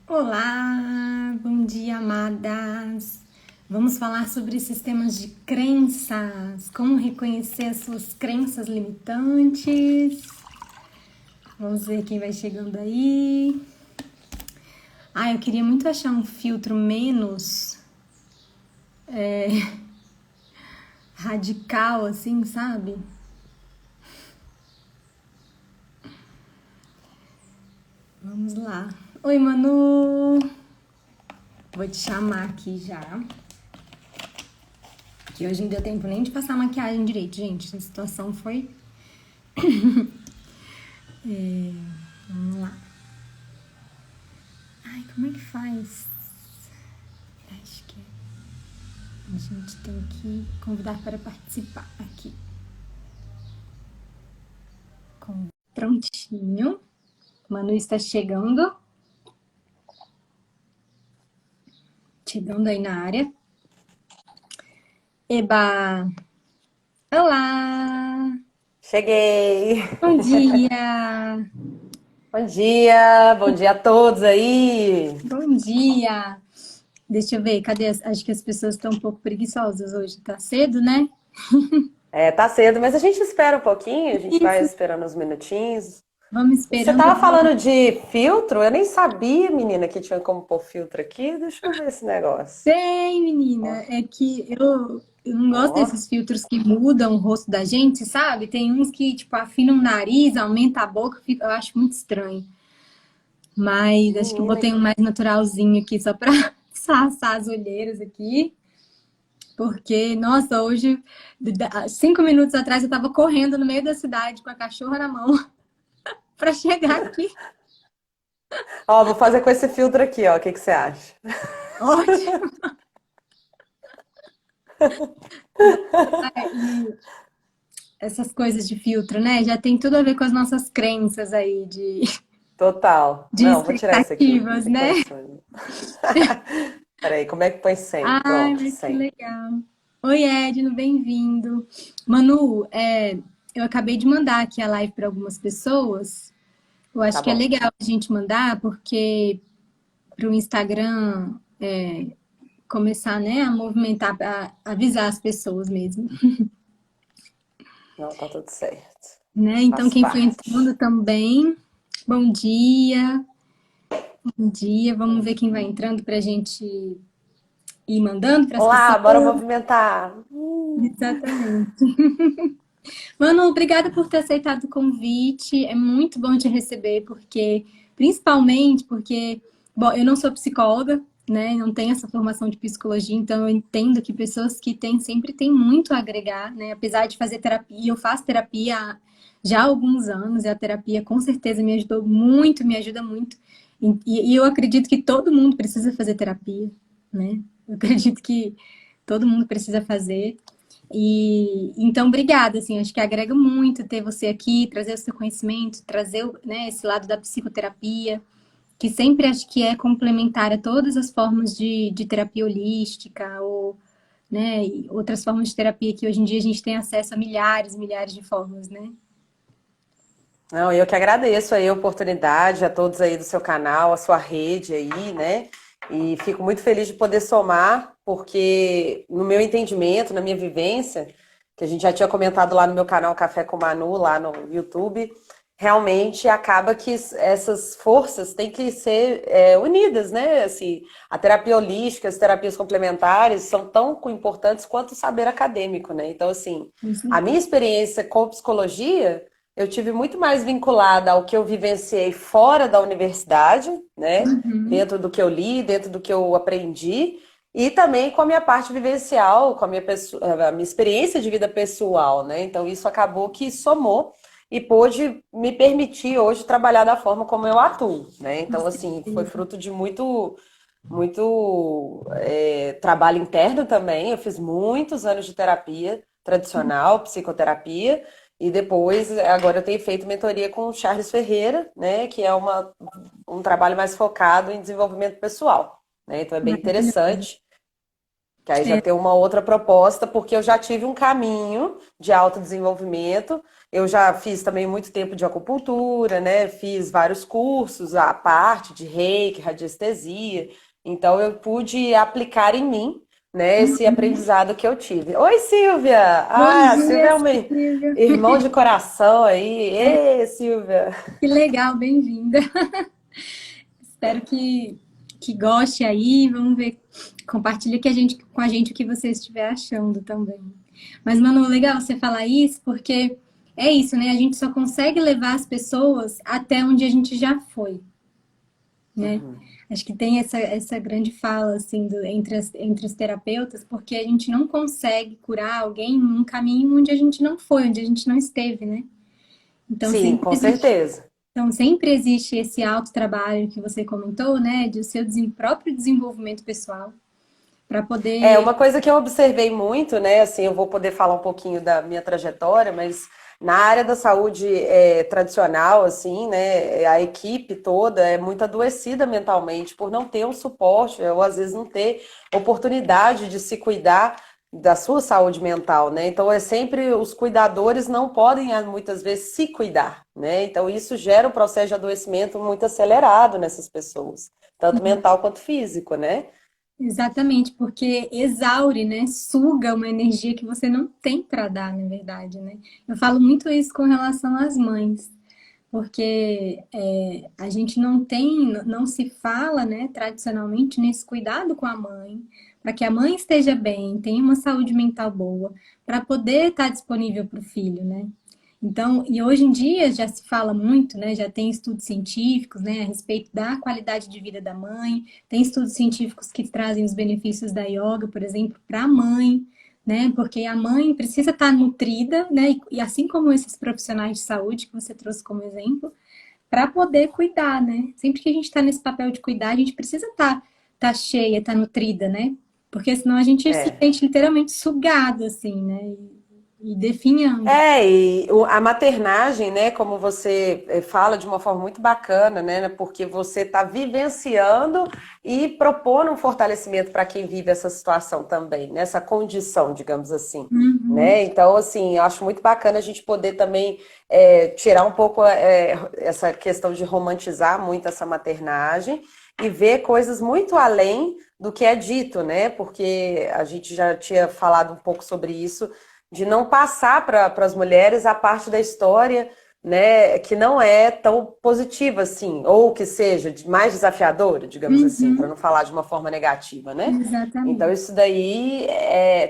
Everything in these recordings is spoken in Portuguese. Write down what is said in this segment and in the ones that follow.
Olá, bom dia, amadas. Vamos falar sobre sistemas de crenças, como reconhecer as suas crenças limitantes. Vamos ver quem vai chegando aí. Eu queria muito achar um filtro menos radical, assim, sabe? Vamos lá. Oi, Manu. Vou te chamar aqui já. Que hoje não deu tempo nem de passar a maquiagem direito, gente. A situação foi. Vamos lá. Como é que faz? Acho que a gente tem que convidar para participar aqui. Prontinho. Manu está chegando. Chegando aí na área. Eba! Olá! Cheguei! Bom dia! Bom dia a todos aí! Bom dia! Deixa eu ver, cadê? Acho que as pessoas estão um pouco preguiçosas hoje. Tá cedo, né? É, tá cedo, mas a gente espera um pouquinho, a gente vai Isso. esperando uns minutinhos. Vamos Você esperando. tava falando de filtro? Eu nem sabia, menina, que tinha como pôr filtro aqui. Deixa eu ver esse negócio. Tem, menina. Ó, É que eu não gosto ó. desses filtros que mudam o rosto da gente, sabe? Tem uns que, tipo, afinam o nariz, aumenta a boca, eu acho muito estranho. Mas acho que eu Menina, botei um mais naturalzinho aqui só pra disfarçar as olheiras aqui. Porque, nossa, hoje, 5 minutos atrás, eu tava correndo no meio da cidade com a cachorra na mão pra chegar aqui. ó, vou fazer com esse filtro aqui, ó. O que que você acha? Ótimo. E essas coisas de filtro, né? Já tem tudo a ver com as nossas crenças aí Total. de Não, vou tirar esse aqui. Como expectativas, é que põe né? sem? Peraí, como é que põe sem? Ai, Pronto, mas que sem. legal. Oi, Edno, bem-vindo. Manu, eu acabei de mandar aqui a live para algumas pessoas. Eu Tá acho que é bom. legal a gente mandar, porque para o Instagram começar, né, a movimentar, a avisar as pessoas mesmo, Não, tá tudo certo. né? Então, Faz quem for entrando parte. também, bom dia, bom dia. Vamos ver quem vai entrando para a gente ir mandando para as Olá, pessoas. bora movimentar. Exatamente. Manu, obrigada por ter aceitado o convite. É muito bom te receber, principalmente porque, bom, eu não sou psicóloga, né? Não tenho essa formação de psicologia, então eu entendo que pessoas que têm sempre têm muito a agregar, né? Apesar de fazer terapia, eu faço terapia já há alguns anos, e a terapia com certeza me ajudou muito, me ajuda muito. E eu acredito que todo mundo precisa fazer terapia, né? Eu acredito que todo mundo precisa fazer. E então, obrigada, assim, acho que agrega muito ter você aqui, trazer o seu conhecimento, trazer, né, esse lado da psicoterapia, que sempre acho que é complementar a todas as formas de terapia holística ou, né, e outras formas de terapia que hoje em dia a gente tem acesso a milhares e milhares de formas, né? Não, eu que agradeço aí a oportunidade a todos aí do seu canal, a sua rede aí, né? E fico muito feliz de poder somar, porque no meu entendimento, na minha vivência, que a gente já tinha comentado lá no meu canal Café com Manu, lá no YouTube, realmente acaba que essas forças têm que ser unidas, né? Assim, a terapia holística, as terapias complementares são tão importantes quanto o saber acadêmico, né? Então, assim, Com a minha certeza. experiência com psicologia eu tive muito mais vinculada ao que eu vivenciei fora da universidade, né? Uhum. Dentro do que eu li, dentro do que eu aprendi, e também com a minha parte vivencial, com a minha experiência de vida pessoal, né? Então isso acabou que somou e pôde me permitir hoje trabalhar da forma como eu atuo, né? Com Então, assim, foi certeza. fruto de muito trabalho interno também. Eu fiz muitos anos de terapia tradicional, psicoterapia, e depois, agora eu tenho feito mentoria com o Charles Ferreira, né, que é um trabalho mais focado em desenvolvimento pessoal, né? Então é bem Maravilhoso. interessante. Que aí já tem uma outra proposta, porque eu já tive um caminho de autodesenvolvimento. Eu já fiz também muito tempo de acupuntura, né? Fiz vários cursos, a parte de reiki, radiestesia. Então eu pude aplicar em mim, né, esse aprendizado que eu tive. Oi, Silvia! Bom Ah, a Silvia dia, é um Silvia. irmão de coração aí. É, Ê, Silvia! que legal, bem-vinda. Espero que goste aí. Vamos ver. Compartilha com a gente o que você estiver achando também. Mas, Manu, legal você falar isso, porque é isso, né? A gente só consegue levar as pessoas até onde a gente já foi, né? Acho que tem essa grande fala, assim, entre os terapeutas, porque a gente não consegue curar alguém num caminho onde a gente não foi, onde a gente não esteve, né? Então, Sim, sempre com existe certeza. Então, sempre existe esse autotrabalho que você comentou, né, de o seu próprio desenvolvimento pessoal, para É, poder. uma coisa que eu observei muito, né? Assim, eu vou poder falar um pouquinho da minha trajetória, mas na área da saúde tradicional, assim, né? A equipe toda é muito adoecida mentalmente por não ter um suporte, ou às vezes não ter oportunidade de se cuidar da sua saúde mental, né? Então é sempre os cuidadores não podem muitas vezes se cuidar, né? Então isso gera um processo de adoecimento muito acelerado nessas pessoas, tanto mental quanto físico, né? Exatamente, porque exaure, né? Suga uma energia que você não tem para dar, na verdade, né? Eu falo muito isso com relação às mães, porque a gente não tem, não se fala, né, tradicionalmente, nesse cuidado com a mãe, para que a mãe esteja bem, tenha uma saúde mental boa, para poder estar disponível para o filho, né? Então, e hoje em dia já se fala muito, né? Já tem estudos científicos, né, a respeito da qualidade de vida da mãe, tem estudos científicos que trazem os benefícios da yoga, por exemplo, para a mãe, né? Porque a mãe precisa estar nutrida, né? E assim como esses profissionais de saúde que você trouxe como exemplo, para poder cuidar, né? Sempre que a gente está nesse papel de cuidar, a gente precisa tá cheia, estar nutrida, né? Porque senão a gente se É. sente literalmente sugado, assim, né? E definhando. A maternagem, né, como você fala de uma forma muito bacana, né, porque você está vivenciando e propondo um fortalecimento para quem vive essa situação também, nessa condição, digamos assim, Uhum. né? Então, assim, eu acho muito bacana a gente poder também tirar um pouco essa questão de romantizar muito essa maternagem e ver coisas muito além do que é dito, né? Porque a gente já tinha falado um pouco sobre isso de não passar para as mulheres a parte da história, né, que não é tão positiva assim, ou que seja mais desafiadora, digamos assim, para Uhum. não falar de uma forma negativa, né? Então Exatamente. isso daí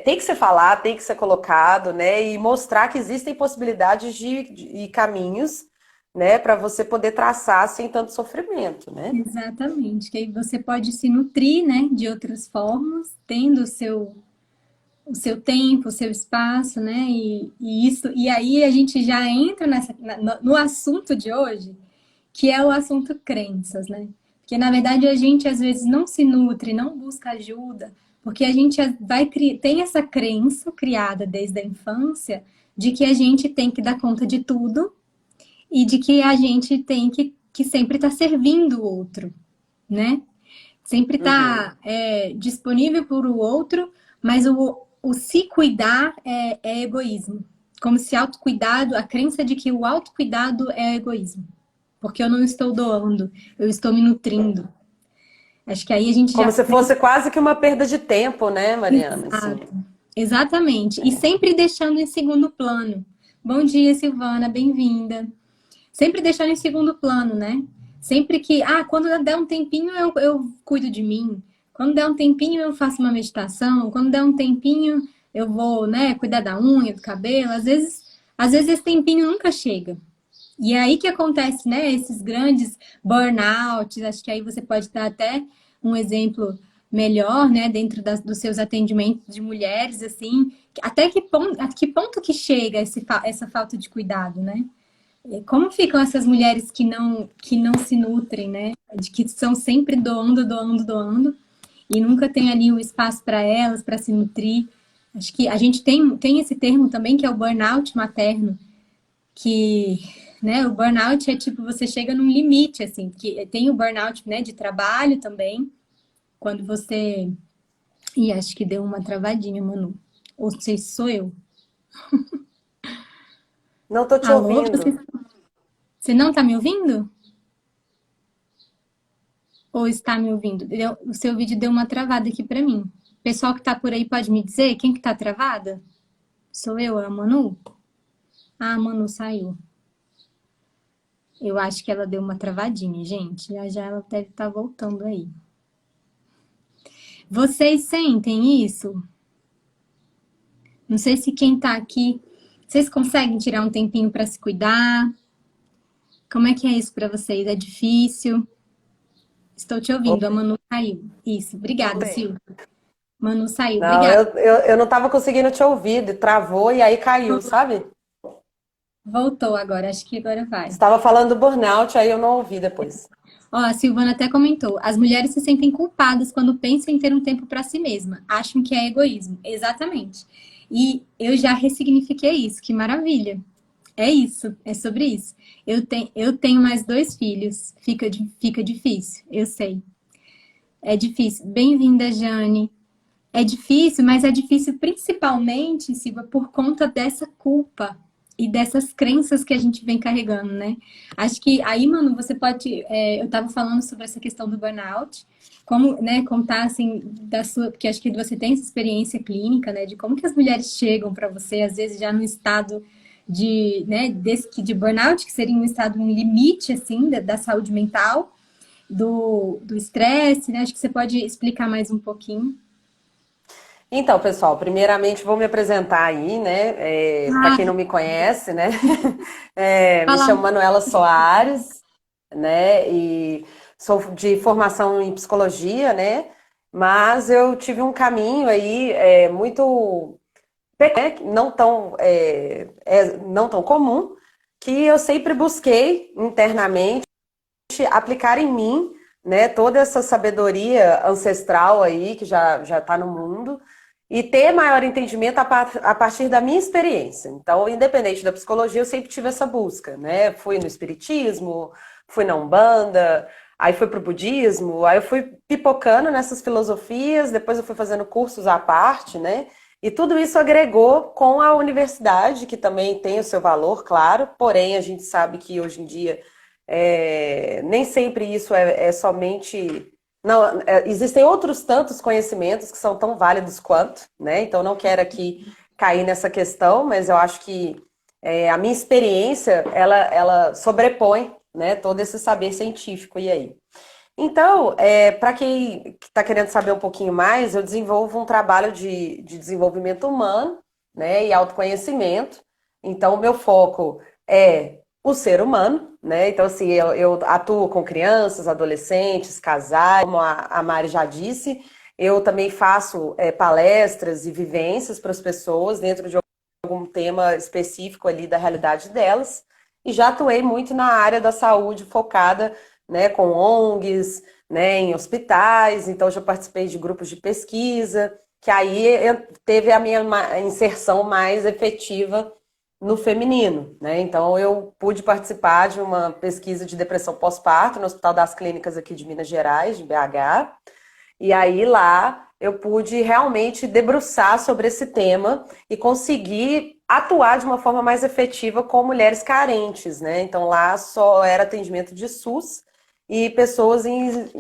tem que ser falado, tem que ser colocado, né, e mostrar que existem possibilidades e caminhos, né, para você poder traçar sem tanto sofrimento, né? Exatamente. Que aí você pode se nutrir, né, de outras formas, tendo o seu tempo, o seu espaço, né? E aí a gente já entra no assunto de hoje, que é o assunto crenças, né? Porque na verdade a gente às vezes não se nutre, não busca ajuda, porque a gente tem essa crença criada desde a infância de que a gente tem que dar conta de tudo e de que a gente tem que sempre estar servindo o outro, né? Sempre Uhum. estar disponível para o outro, mas o se cuidar é egoísmo. Como se autocuidado, a crença de que o autocuidado é egoísmo. Porque eu não estou doando, eu estou me nutrindo. Acho que aí a gente já Como se começa. fosse quase que uma perda de tempo, né, Mariana? Assim. Exato. Exatamente. E sempre deixando em segundo plano. Bom dia, Silvana, bem-vinda. Sempre deixando em segundo plano, né? Sempre que, quando der um tempinho eu cuido de mim. Quando der um tempinho eu faço uma meditação. Quando der um tempinho eu vou, né, cuidar da unha, do cabelo. Às vezes esse tempinho nunca chega. E é aí que acontece, né, esses grandes burnouts. Acho que aí você pode dar até um exemplo melhor, né, dentro dos seus atendimentos de mulheres, assim, até a que ponto que chega essa falta de cuidado, né? Como ficam essas mulheres que não se nutrem, né? De que são sempre doando, doando, doando e nunca tem ali o espaço para elas, para se nutrir. Acho que a gente tem esse termo também que é o burnout materno, que, né, o burnout é tipo você chega num limite assim, que tem o burnout, né, de trabalho também, quando você E acho que deu uma travadinha, Manu. Ou não sei se sou eu. Não tô te Alô, ouvindo. você não tá me ouvindo? Ou está me ouvindo? O seu vídeo deu uma travada aqui pra mim. Pessoal que tá por aí pode me dizer quem que tá travada? Sou eu, é a Manu? Ah, a Manu saiu. Eu acho que ela deu uma travadinha, gente. Já já ela deve estar voltando aí. Vocês sentem isso? Não sei se quem tá aqui, vocês conseguem tirar um tempinho para se cuidar? Como é que é isso para vocês? É difícil? Estou te ouvindo, a Manu saiu. Isso, Tô obrigada, bem. Silvia. Manu saiu, Não, obrigada. eu não tava conseguindo te ouvir, travou e aí caiu, sabe? Voltou agora, acho que agora vai. Estava falando do burnout, aí eu não ouvi depois. Ó, a Silvana até comentou: as mulheres se sentem culpadas quando pensam em ter um tempo para si mesma, acham que é egoísmo. Exatamente. E eu já ressignifiquei isso, que maravilha. É isso, é sobre isso. Eu tenho mais dois filhos, fica difícil, eu sei. É difícil. Bem-vinda, Jane. É difícil, mas é difícil principalmente, Silva, por conta dessa culpa e dessas crenças que a gente vem carregando, né? Acho que aí, mano, você pode. Eu estava falando sobre essa questão do burnout, como, né, contar assim da sua, porque acho que você tem essa experiência clínica, né, de como que as mulheres chegam para você, às vezes já no estado de, né, de burnout, que seria um estado, um limite, assim, da saúde mental, do estresse, né? Acho que você pode explicar mais um pouquinho. Então, pessoal, primeiramente vou me apresentar aí, né? Para Ah, quem não me conhece, né? Me fala. chamo Manuela Soares, né? E sou de formação em psicologia, né? Mas eu tive um caminho aí muito não tão comum, que eu sempre busquei internamente aplicar em mim, né, toda essa sabedoria ancestral aí que já está no mundo e ter maior entendimento a partir da minha experiência. Então, independente da psicologia, eu sempre tive essa busca, né? Fui no espiritismo, fui na Umbanda, aí fui pro budismo, aí eu fui pipocando nessas filosofias, depois eu fui fazendo cursos à parte, né? E tudo isso agregou com a universidade, que também tem o seu valor, claro, porém a gente sabe que hoje em dia nem sempre isso é somente. Não, existem outros tantos conhecimentos que são tão válidos quanto, né? Então não quero aqui cair nessa questão, mas eu acho que a minha experiência ela sobrepõe, né, todo esse saber científico e aí. Então, para quem está querendo saber um pouquinho mais, eu desenvolvo um trabalho de desenvolvimento humano, né, e autoconhecimento. Então, o meu foco é o ser humano, né? Então, assim, eu atuo com crianças, adolescentes, casais, como a Mari já disse. Eu também faço palestras e vivências para as pessoas dentro de algum tema específico ali da realidade delas. E já atuei muito na área da saúde focada, né, com ONGs, né, em hospitais, então já participei de grupos de pesquisa, que aí teve a minha inserção mais efetiva no feminino, né? Então eu pude participar de uma pesquisa de depressão pós-parto no Hospital das Clínicas aqui de Minas Gerais, de BH, e aí lá eu pude realmente debruçar sobre esse tema e conseguir atuar de uma forma mais efetiva com mulheres carentes, né? Então lá só era atendimento de SUS e pessoas em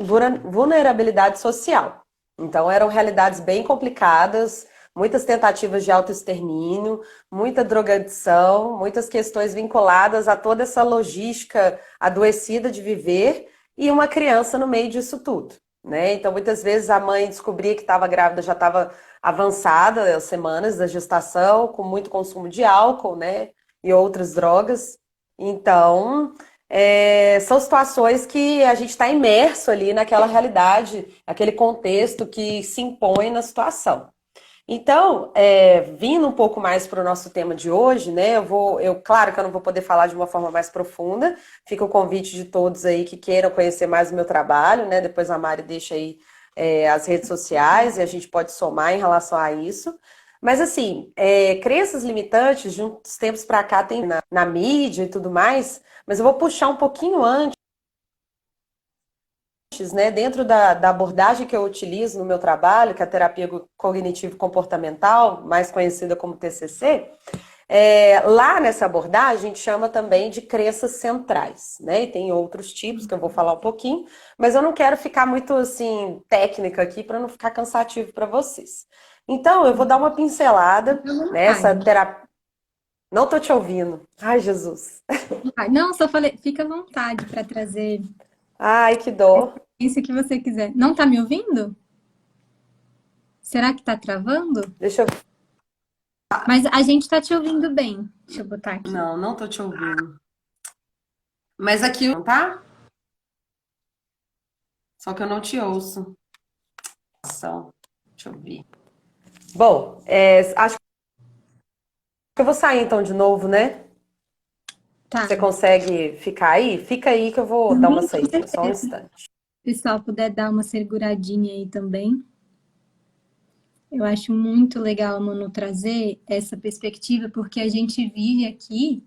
vulnerabilidade social. Então eram realidades bem complicadas, muitas tentativas de autoextermínio, muita drogadição, muitas questões vinculadas a toda essa logística adoecida de viver e uma criança no meio disso tudo, né? Então, muitas vezes a mãe descobria que estava grávida, já estava avançada as semanas da gestação, com muito consumo de álcool, né? E outras drogas. Então, são situações que a gente está imerso ali naquela realidade, aquele contexto que se impõe na situação. Então, vindo um pouco mais para o nosso tema de hoje, né? Claro que eu não vou poder falar de uma forma mais profunda. Fica o convite de todos aí que queiram conhecer mais o meu trabalho, né? Depois a Mari deixa aí as redes sociais e a gente pode somar em relação a isso. Mas assim, crenças limitantes de uns tempos para cá tem na mídia e tudo mais, mas eu vou puxar um pouquinho antes limites, né, dentro da abordagem que eu utilizo no meu trabalho, que é a terapia cognitivo-comportamental, mais conhecida como TCC, lá nessa abordagem a gente chama também de crenças centrais, né? E tem outros tipos que eu vou falar um pouquinho, mas eu não quero ficar muito assim técnica aqui para não ficar cansativo para vocês. Então, eu vou dar uma pincelada Fica à nessa vontade. terapia. Não tô te ouvindo. Ai, Jesus. Não, só falei, fica à vontade para trazer Ai, que dó. isso que você quiser. Não tá me ouvindo? Será que tá travando? Deixa eu. Mas a gente tá te ouvindo bem. Deixa eu botar aqui. Não, não tô te ouvindo. Mas aqui, não tá? Só que eu não te ouço. Deixa eu ver. Bom, acho que eu vou sair então de novo, né? Tá. Você consegue ficar aí? Fica aí que eu vou dar uma Uhum, com saidinha, só um certeza. instante. Se o pessoal puder dar uma seguradinha aí também. Eu acho muito legal a Manu trazer essa perspectiva, porque a gente vive aqui.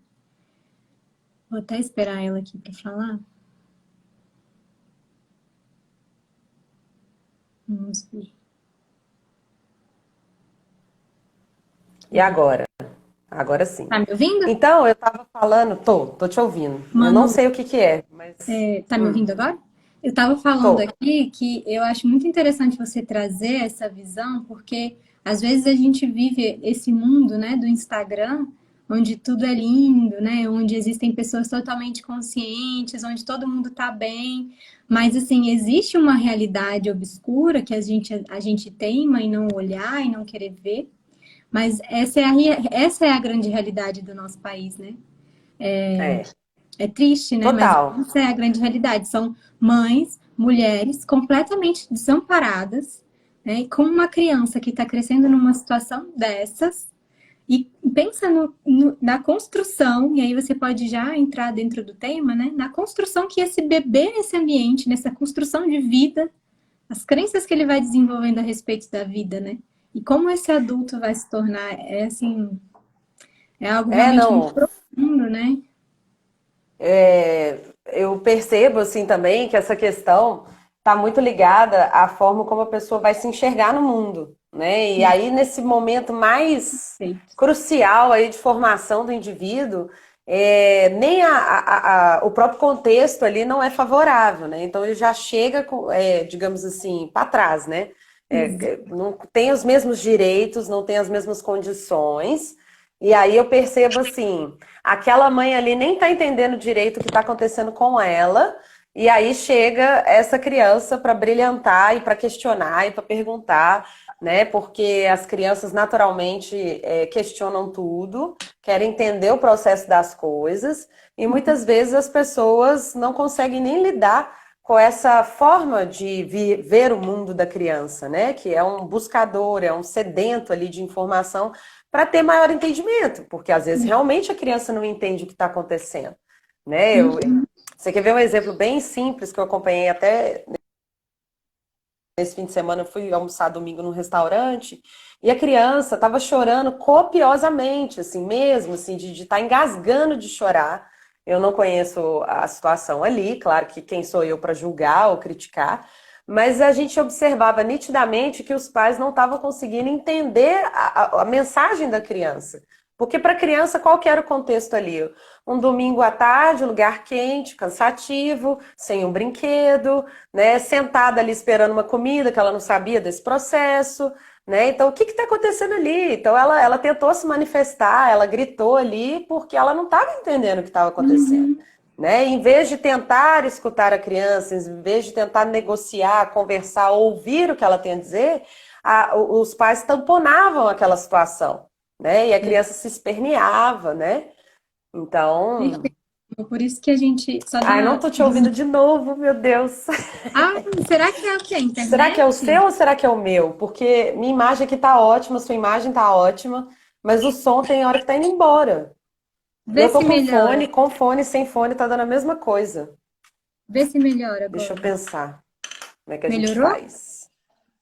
Vou até esperar ela aqui para falar. Vamos ver. E agora? Agora sim. Tá me ouvindo? Então, eu tava falando, tô te ouvindo. Eu não Manu, sei o que que é, mas tá me ouvindo agora? Eu estava falando tô. aqui que eu acho muito interessante você trazer essa visão, porque às vezes a gente vive esse mundo, né, do Instagram, onde tudo é lindo, né, onde existem pessoas totalmente conscientes, onde todo mundo tá bem, mas assim, existe uma realidade obscura que a gente teima em não olhar e não querer ver, mas essa é a grande realidade do nosso país, né? É, É triste, né? Mas total. essa é a grande realidade. São mães, mulheres completamente desamparadas, né? E com uma criança que está crescendo numa situação dessas. E pensa na construção, e aí você pode já entrar dentro do tema, né? Na construção que esse bebê nesse ambiente, nessa construção de vida, as crenças que ele vai desenvolvendo a respeito da vida, né? E como esse adulto vai se tornar, é assim, é algo realmente muito Não. profundo, né? Eu percebo assim também que essa questão está muito ligada à forma como a pessoa vai se enxergar no mundo, né? E aí nesse momento mais Perfeito. crucial aí de formação do indivíduo, nem o próprio contexto ali não é favorável, né? Então ele já chega, digamos assim, para trás, né? Não tem os mesmos direitos, não tem as mesmas condições. E aí eu percebo assim, aquela mãe ali nem tá entendendo direito o que está acontecendo com ela, e aí chega essa criança para brilhantar e para questionar e para perguntar, né? Porque as crianças naturalmente questionam tudo, querem entender o processo das coisas, e muitas vezes as pessoas não conseguem nem lidar com essa forma de ver o mundo da criança, né? Que é um buscador, é um sedento ali de informação para ter maior entendimento, porque às vezes realmente a criança não entende o que está acontecendo, né? Você quer ver um exemplo bem simples que eu acompanhei até nesse fim de semana? Eu fui almoçar domingo num restaurante e a criança estava chorando copiosamente, assim mesmo, assim, de estar engasgando de chorar. Eu não conheço a situação ali, claro que quem sou eu para julgar ou criticar, mas a gente observava nitidamente que os pais não estavam conseguindo entender a mensagem da criança. Porque para a criança, qual que era o contexto ali? Um domingo à tarde, lugar quente, cansativo, sem um brinquedo, né? Sentada ali esperando uma comida que ela não sabia desse processo, né? Então, o que está acontecendo ali? Então, ela tentou se manifestar, ela gritou ali porque ela não estava entendendo o que estava acontecendo. Uhum. Né? Em vez de tentar escutar a criança, em vez de tentar negociar, conversar, ouvir o que ela tem a dizer, os pais tamponavam aquela situação, né? E a É, criança se esperneava, né? Então, perfeito. Por isso que a gente só ai, não dá. tô te ouvindo de novo, meu Deus. Ah, será que é o quê? A Será que é o internet? seu ou será que é o meu? Porque minha imagem aqui tá ótima, sua imagem tá ótima, mas o som tem hora que tá indo embora. E Vê eu tô se melhora. com fone, sem fone, tá dando a mesma coisa. Vê se melhora Deixa eu agora. pensar como é que a gente Melhorou? faz.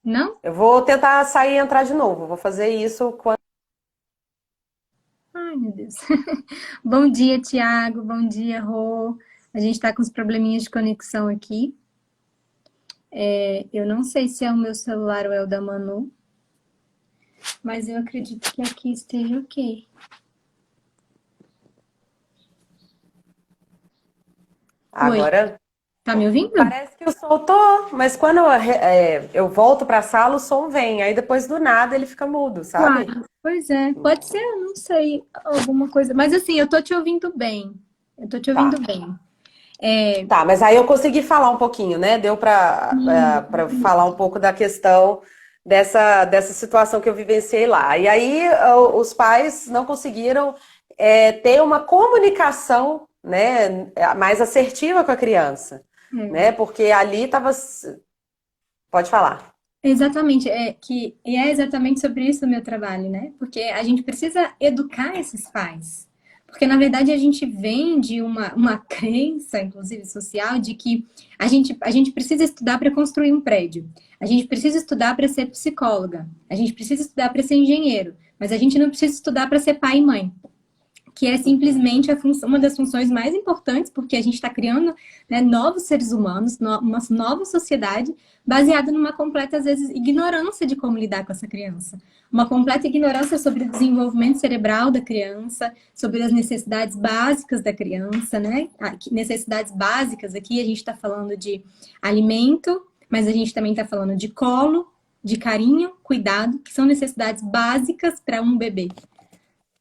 Não? Eu vou tentar sair e entrar de novo. Vou fazer isso quando. Ai, meu Deus. Bom dia, Tiago. Bom dia, Rô. A gente tá com uns probleminhas de conexão aqui. Eu não sei se é o meu celular ou é o da Manu, mas eu acredito que aqui esteja ok. Oi, Agora, tá me ouvindo? parece que o som tô, mas quando eu volto para a sala, o som vem. Aí depois do nada ele fica mudo, Uai, sabe? pois é, pode ser, eu não sei, alguma coisa. Mas assim, eu tô te ouvindo bem. Eu tô te ouvindo Tá. bem. É, Tá, mas aí eu consegui falar um pouquinho, né? Deu para falar um pouco da questão dessa situação que eu vivenciei lá. E aí os pais não conseguiram ter uma comunicação, né, mais assertiva com a criança, é. né? Porque ali estava. Pode falar. Exatamente, e é exatamente sobre isso o meu trabalho, né? Porque a gente precisa educar esses pais. Porque, na verdade, a gente vem de uma crença, inclusive social, de que a gente precisa estudar para construir um prédio. A gente precisa estudar para ser psicóloga. A gente precisa estudar para ser engenheiro. Mas a gente não precisa estudar para ser pai e mãe, que é Uhum. simplesmente uma das funções mais importantes, porque a gente está criando, né, novos seres humanos, uma nova sociedade, baseada numa completa, às vezes, ignorância de como lidar com essa criança. Uma completa ignorância sobre o desenvolvimento cerebral da criança, sobre as necessidades básicas da criança, né? Necessidades básicas aqui, a gente está falando de alimento, mas a gente também está falando de colo, de carinho, cuidado, que são necessidades básicas para um bebê,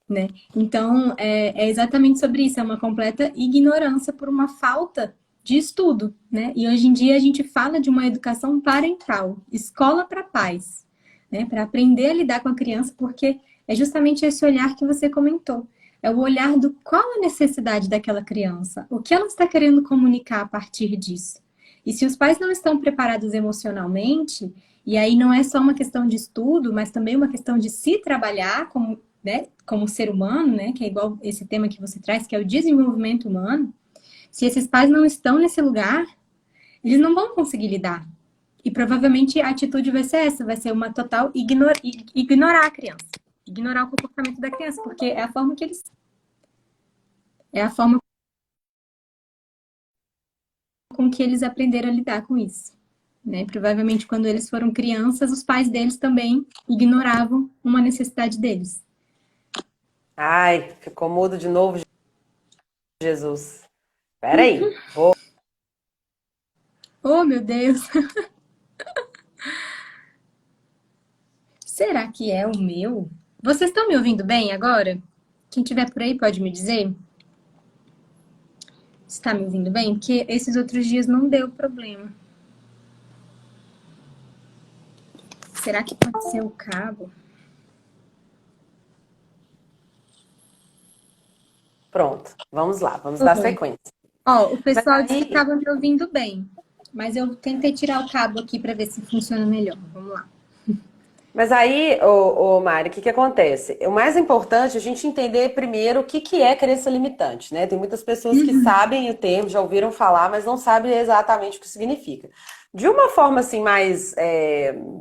né? Então, é exatamente sobre isso, é uma completa ignorância por uma falta de estudo, né? E hoje em dia a gente fala de uma educação parental, escola para pais, né? Para aprender a lidar com a criança, porque é justamente esse olhar que você comentou. É o olhar do qual a necessidade daquela criança, o que ela está querendo comunicar a partir disso. E se os pais não estão preparados emocionalmente, e aí não é só uma questão de estudo, mas também uma questão de se trabalhar como, né, como ser humano, né, que é igual esse tema que você traz, que é o desenvolvimento humano. Se esses pais não estão nesse lugar, eles não vão conseguir lidar. E provavelmente a atitude vai ser essa, vai ser uma total ignorar a criança, ignorar o comportamento da criança, porque é a forma com que eles aprenderam a lidar com isso. Né? Provavelmente quando eles foram crianças, os pais deles também ignoravam uma necessidade deles. Ai, ficou mudo de novo, Jesus. Peraí. Vou. Oh, meu Deus! Será que é o meu? Vocês estão me ouvindo bem agora? Quem tiver por aí pode me dizer? Está me ouvindo bem? Porque esses outros dias não deu problema. Será que pode ser o cabo? Pronto. Vamos lá, vamos dar Oi. sequência. Ó, o Mas pessoal disse que aí, estava me ouvindo bem, mas eu tentei tirar o cabo aqui para ver se funciona melhor. Vamos lá. ô Mari, o que que acontece? O mais importante é a gente entender primeiro o que que é crença limitante, né? Tem muitas pessoas que sabem o termo, já ouviram falar, mas não sabem exatamente o que significa. De uma forma assim mais,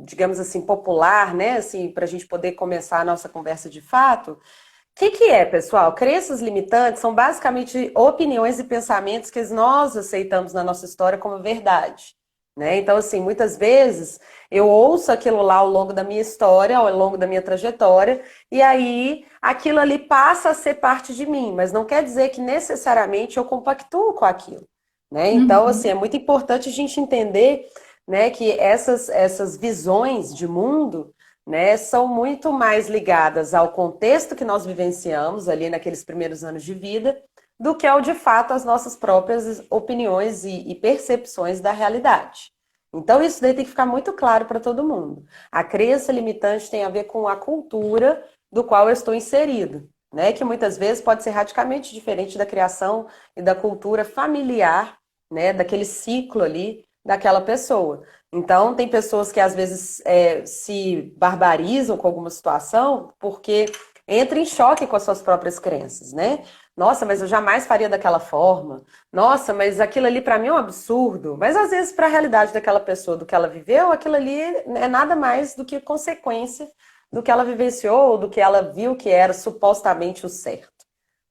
digamos assim, popular, né? Assim, para a gente poder começar a nossa conversa de fato, o que que é, pessoal? Crenças limitantes são basicamente opiniões e pensamentos que nós aceitamos na nossa história como verdade, né? Então, assim, muitas vezes eu ouço aquilo lá ao longo da minha história, ao longo da minha trajetória, e aí aquilo ali passa a ser parte de mim, mas não quer dizer que necessariamente eu compactuo com aquilo, né? Então, assim, é Uhum. muito importante a gente entender, né, que essas visões de mundo, né, são muito mais ligadas ao contexto que nós vivenciamos ali naqueles primeiros anos de vida, do que ao de fato as nossas próprias opiniões e percepções da realidade. Então, isso daí tem que ficar muito claro para todo mundo. A crença limitante tem a ver com a cultura do qual eu estou inserido, né? Que muitas vezes pode ser radicalmente diferente da criação e da cultura familiar, né? Daquele ciclo ali daquela pessoa. Então, tem pessoas que às vezes se barbarizam com alguma situação porque entra em choque com as suas próprias crenças, né? Nossa, mas eu jamais faria daquela forma. Nossa, mas aquilo ali para mim é um absurdo. Mas às vezes, para a realidade daquela pessoa, do que ela viveu, aquilo ali é nada mais do que consequência do que ela vivenciou, ou do que ela viu que era supostamente o certo,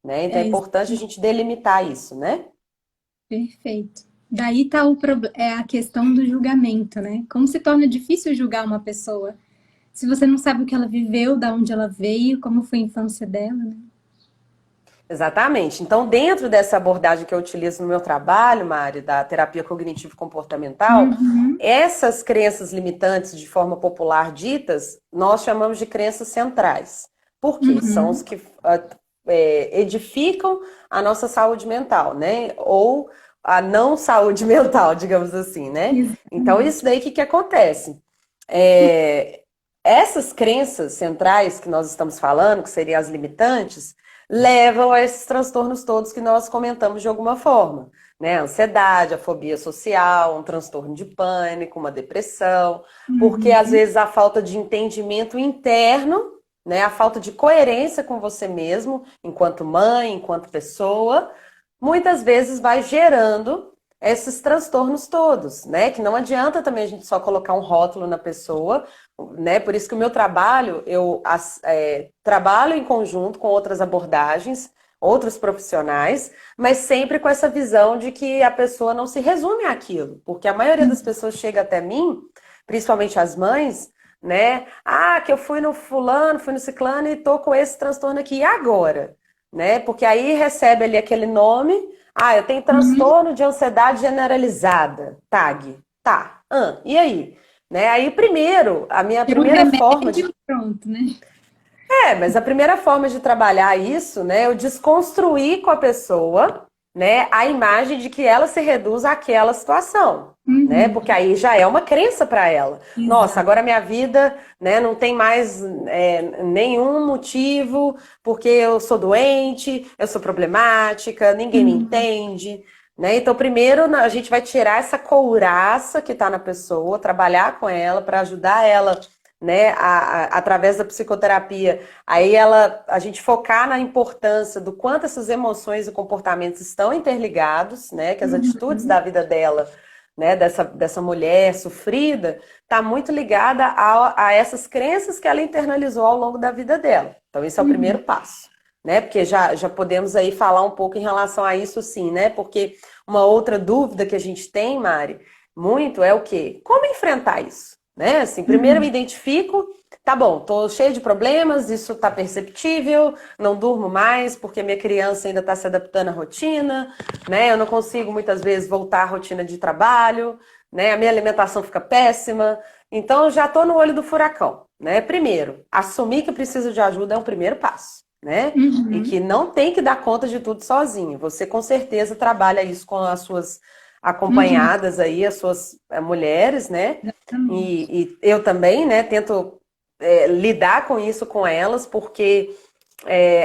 né? Então é É isso. importante a gente delimitar isso, né? Perfeito. Daí tá é a questão do julgamento, né? Como se torna difícil julgar uma pessoa se você não sabe o que ela viveu, da onde ela veio, como foi a infância dela, né? Exatamente. Então, dentro dessa abordagem que eu utilizo no meu trabalho, Mari, da terapia cognitivo-comportamental, Uhum, essas crenças limitantes, de forma popular ditas, nós chamamos de crenças centrais. Por quê? São os uhum, que edificam a nossa saúde mental, né? Ou a não saúde mental, digamos assim, né? Então, isso exatamente. daí, o que que acontece? É, essas crenças centrais que nós estamos falando, que seriam as limitantes, levam a esses transtornos todos que nós comentamos de alguma forma, né? A ansiedade, a fobia social, um transtorno de pânico, uma depressão, porque às Uhum, vezes a falta de entendimento interno, né? A falta de coerência com você mesmo, enquanto mãe, enquanto pessoa, muitas vezes vai gerando esses transtornos todos, né? Que não adianta também a gente só colocar um rótulo na pessoa, né? Por isso que o meu trabalho, trabalho em conjunto com outras abordagens, outros profissionais, mas sempre com essa visão de que a pessoa não se resume àquilo, porque a maioria das pessoas chega até mim, principalmente as mães, né? Ah, que eu fui no fulano, fui no ciclano e tô com esse transtorno aqui, e agora? Né? Porque aí recebe ali aquele nome, ah, eu tenho uhum. transtorno de ansiedade generalizada, TAG. Tá, e aí? Né? Aí, primeiro, a minha Tem um primeira forma de. remédio, pronto, né? Mas a primeira forma de trabalhar isso, né, eu desconstruir com a pessoa, né, a imagem de que ela se reduz àquela situação, né? Uhum, Porque aí já é uma crença para ela. Nossa, exato. agora minha vida, né, não tem mais nenhum motivo, porque eu sou doente, eu sou problemática, ninguém me Uhum, entende. Né? Então, primeiro a gente vai tirar essa couraça que está na pessoa, trabalhar com ela para ajudar ela, né, através da psicoterapia, a gente focar na importância do quanto essas emoções e comportamentos estão interligados, né, que as atitudes da uhum, vida dela, né, dessa mulher sofrida, está muito ligada a essas crenças que ela internalizou ao longo da vida dela. Então, esse é o primeiro uhum. passo. Né, porque já podemos aí falar um pouco em relação a isso, sim, né? Porque uma outra dúvida que a gente tem, Mari, muito é o quê? Como enfrentar isso? Né? Assim, primeiro eu me Uhum. identifico, tá bom, tô cheio de problemas, isso tá perceptível, não durmo mais porque minha criança ainda está se adaptando à rotina, né? Eu não consigo muitas vezes voltar à rotina de trabalho, né? A minha alimentação fica péssima. Então eu já tô no olho do furacão, né? Primeiro, assumir que preciso de ajuda é um primeiro passo, né? E Uhum, que não tem que dar conta de tudo sozinho. Você com certeza trabalha isso com as suas uhum, acompanhadas aí, as suas mulheres, né? exatamente. E eu também, né, tento lidar com isso com elas, porque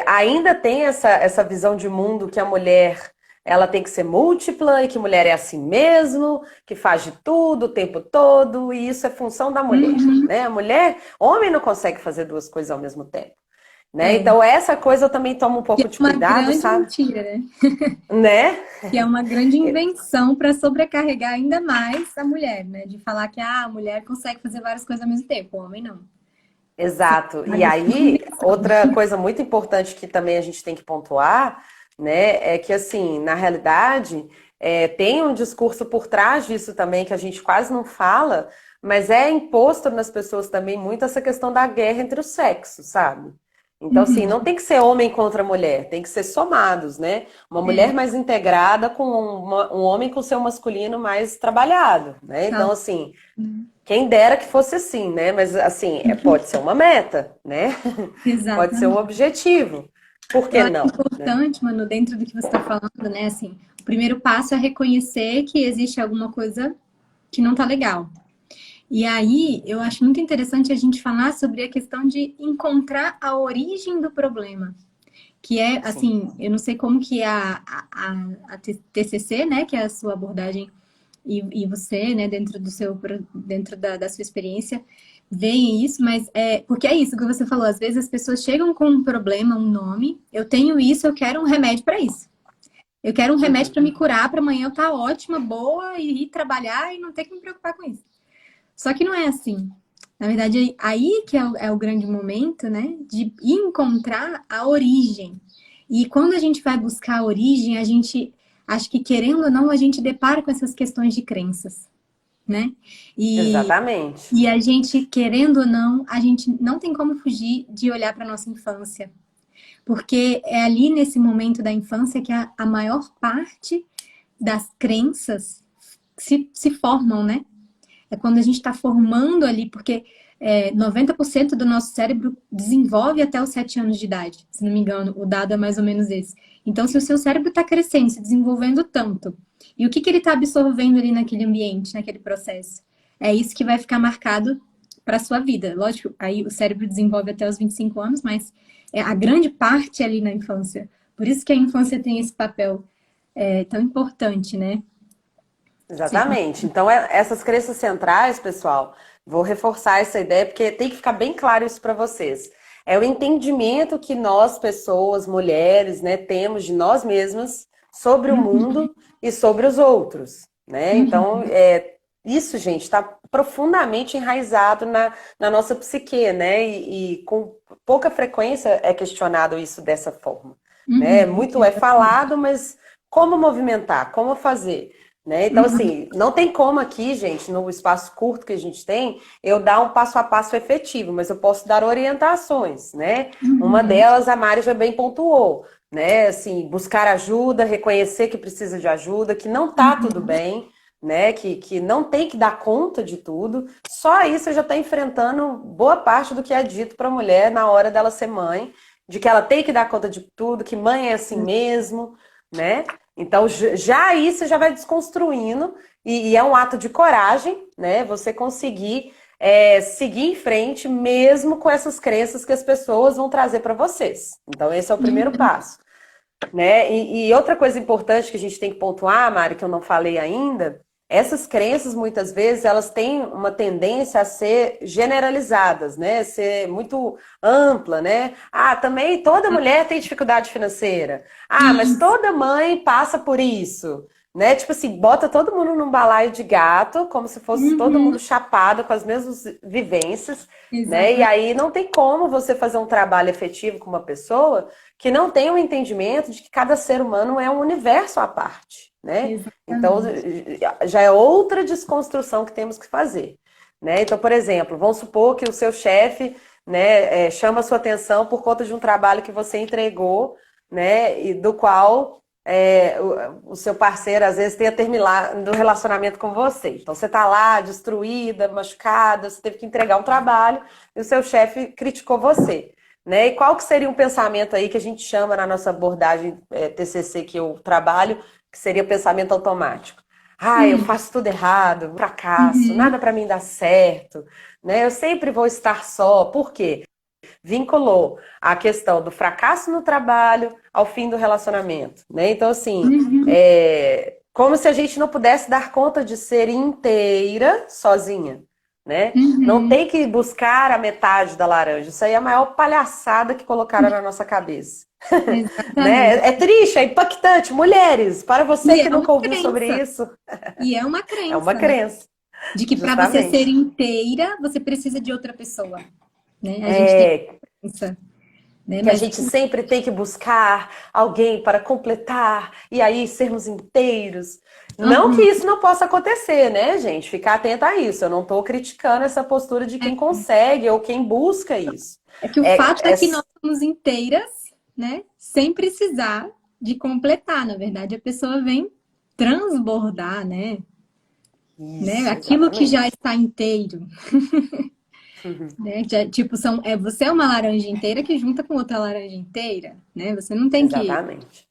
ainda tem essa visão de mundo que a mulher ela tem que ser múltipla e que mulher é assim mesmo, que faz de tudo o tempo todo, e isso é função da mulher, Uhum. né? A mulher, homem não consegue fazer duas coisas ao mesmo tempo, né? É, Então essa coisa eu também tomo um que pouco é de uma cuidado, grande sabe? mentira, né? Né? Que é uma grande invenção para sobrecarregar ainda mais a mulher, né? De falar que a mulher consegue fazer várias coisas ao mesmo tempo, o homem não. Sim, Exato. uma E grande aí, invenção. outra coisa muito importante que também a gente tem que pontuar, né, é que assim, na realidade, tem um discurso por trás disso também que a gente quase não fala, mas é imposto nas pessoas também muito essa questão da guerra entre os sexos, sabe? Então, assim, Uhum. não tem que ser homem contra mulher, tem que ser somados, né? Uma mulher É, mais integrada com um homem com seu masculino mais trabalhado, né? Então, tal, assim, né? quem dera que fosse assim, né? Mas assim, pode ser uma meta, né? Pode ser um Exatamente. objetivo. Por Eu que acho não? Né? importante, mano, dentro do que você está falando, né? Assim, o primeiro passo é reconhecer que existe alguma coisa que não tá legal. E aí, eu acho muito interessante a gente falar sobre a questão de encontrar a origem do problema. Que é, Sim. assim, eu não sei como que é a TCC, né, que é a sua abordagem, e você, né, dentro do seu, dentro da sua experiência, veem isso, mas porque é isso que você falou, às vezes as pessoas chegam com um problema, um nome, eu tenho isso, eu quero um remédio para isso. Eu quero um remédio Uhum. para me curar, para amanhã eu estar ótima, boa, e ir trabalhar e não ter que me preocupar com isso. Só que não é assim. Na verdade, aí que é o grande momento, né? De encontrar a origem. E quando a gente vai buscar a origem, a gente acho que querendo ou não, a gente depara com essas questões de crenças, né? E, Exatamente. e a gente, querendo ou não, a gente não tem como fugir de olhar para nossa infância. Porque é ali nesse momento da infância que a maior parte das crenças se formam, né? É quando a gente está formando ali, porque 90% do nosso cérebro desenvolve até os 7 anos de idade, se não me engano, o dado é mais ou menos esse. Então, se o seu cérebro está crescendo, se desenvolvendo tanto, e o que ele está absorvendo ali naquele ambiente, naquele processo? É isso que vai ficar marcado para a sua vida. Lógico, aí o cérebro desenvolve até os 25 anos, mas a grande parte é ali na infância. Por isso que a infância tem esse papel tão importante, né? Exatamente. Então, essas crenças centrais, pessoal, vou reforçar essa ideia, porque tem que ficar bem claro isso para vocês. É o entendimento que nós, pessoas, mulheres, né, temos de nós mesmas sobre o mundo e sobre os outros, né? Então, isso, gente, está profundamente enraizado na nossa psique, né? E com pouca frequência é questionado isso dessa forma, né? Uhum, Muito é falado, mas como movimentar, como fazer? Né? Então, assim, não tem como aqui, gente, no espaço curto que a gente tem, eu dar um passo a passo efetivo, mas eu posso dar orientações, né? Uma uhum, delas, a Mari já bem pontuou, né? Assim, buscar ajuda, reconhecer que precisa de ajuda, que não tá tudo uhum. bem, né? Que não tem que dar conta de tudo. Só aí você já está enfrentando boa parte do que é dito para a mulher na hora dela ser mãe, de que ela tem que dar conta de tudo, que mãe é assim mesmo, né? Então, já aí você já vai desconstruindo, e é um ato de coragem, né? Você conseguir seguir em frente, mesmo com essas crenças que as pessoas vão trazer para vocês. Então, esse é o primeiro passo, né? E outra coisa importante que a gente tem que pontuar, Mari, que eu não falei ainda, essas crenças, muitas vezes, elas têm uma tendência a ser generalizadas, né? Ser muito ampla, né? Ah, também toda mulher tem dificuldade financeira. Ah, mas Isso, toda mãe passa por isso, né? Tipo assim, bota todo mundo num balaio de gato, como se fosse todo uhum, mundo chapado com as mesmas vivências, né? E exatamente, aí não tem como você fazer um trabalho efetivo com uma pessoa que não tem o entendimento de que cada ser humano é um universo à parte, né? Então, exatamente. já é outra desconstrução que temos que fazer, né? Então, por exemplo, vamos supor que o seu chefe, né, chama a sua atenção por conta de um trabalho que você entregou, né, e do qual o seu parceiro às vezes tenha terminado o relacionamento com você. Então, você está lá destruída, machucada, você teve que entregar um trabalho e o seu chefe criticou você. Né? E qual que seria um pensamento aí que a gente chama na nossa abordagem TCC que eu trabalho, que seria o pensamento automático? Ah, eu Hum, faço tudo errado, fracasso, uhum, nada para mim dá certo, né? Eu sempre vou estar só. Por quê? Vinculou a questão do fracasso no trabalho ao fim do relacionamento, né? Então, assim, uhum, como se a gente não pudesse dar conta de ser inteira sozinha, né? Não uhum, tem que buscar a metade da laranja. Isso aí é a maior palhaçada que colocaram na nossa cabeça, né? exatamente. É triste, é impactante. Mulheres, para você E é que uma nunca ouviu sobre crença, isso, e é uma é uma crença, né? crença, De que para você ser justamente. inteira, você precisa de outra pessoa, né? A gente tem É, essa, né? que a Mas gente sempre tem que buscar alguém para completar e aí sermos inteiros. Não que uhum, isso não possa acontecer, né, gente? Ficar atenta a isso. Eu não estou criticando essa postura de quem consegue ou quem busca isso. é que o fato É, é é... que nós somos inteiras, né? Sem precisar de completar. Na verdade, a pessoa vem transbordar, né? Isso, Aquilo que já exatamente. está inteiro, né? Já, tipo, você é uma laranja inteira que junta com outra laranja inteira, né? Você não tem que Exatamente.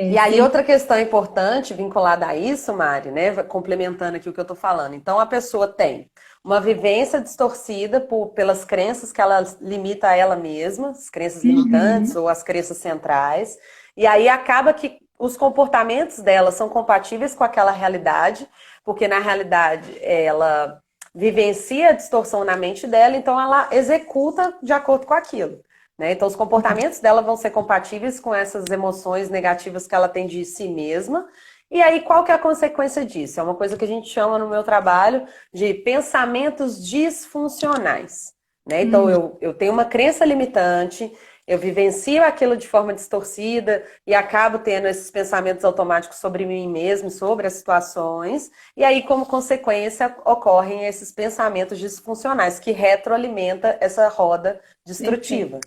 E aí, ser. outra questão importante vinculada a isso, Mari, né? Complementando aqui o que eu tô falando. Então, a pessoa tem uma vivência distorcida pelas crenças que ela limita a ela mesma, as crenças limitantes Uhum, ou as crenças centrais. E aí acaba que os comportamentos dela são compatíveis com aquela realidade, porque na realidade ela vivencia a distorção na mente dela, então ela executa de acordo com aquilo. Né? Então, os comportamentos dela vão ser compatíveis com essas emoções negativas que ela tem de si mesma. E aí, qual que é a consequência disso? É uma coisa que a gente chama no meu trabalho de pensamentos disfuncionais. Né? Então, uhum, eu tenho uma crença limitante, eu vivencio aquilo de forma distorcida e acabo tendo esses pensamentos automáticos sobre mim mesmo, sobre as situações, e aí, como consequência, ocorrem esses pensamentos disfuncionais que retroalimenta essa roda Perfeito. destrutiva.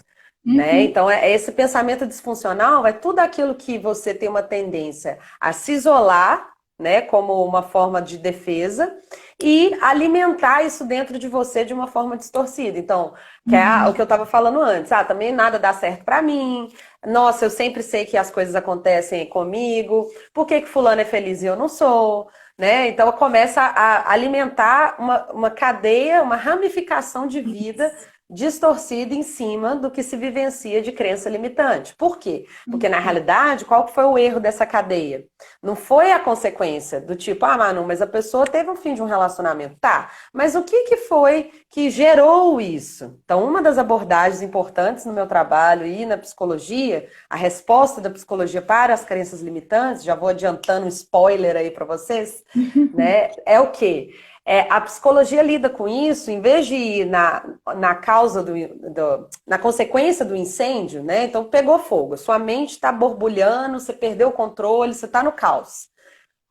Né? Uhum. Então, esse pensamento disfuncional é tudo aquilo que você tem uma tendência a se isolar, né, como uma forma de defesa, e alimentar isso dentro de você de uma forma distorcida. Então, que é o Uhum. que eu estava falando antes, também nada dá certo para mim, nossa, eu sempre sei que as coisas acontecem comigo, por que que fulano é feliz e eu não sou? Né? Então começa a alimentar uma cadeia, uma ramificação de vida Isso. distorcida em cima do que se vivencia de crença limitante. Por quê? Porque na Uhum. realidade, qual que foi o erro dessa cadeia? Não foi a consequência do tipo, Manu, mas a pessoa teve um fim de um relacionamento. Tá, mas o que que foi que gerou isso? Então, uma das abordagens importantes no meu trabalho e na psicologia, a resposta da psicologia para as crenças limitantes, já vou adiantando um spoiler aí para vocês, né? É o quê? A psicologia lida com isso, em vez de ir na causa na consequência do incêndio, né? Então pegou fogo, sua mente está borbulhando, você perdeu o controle, você está no caos.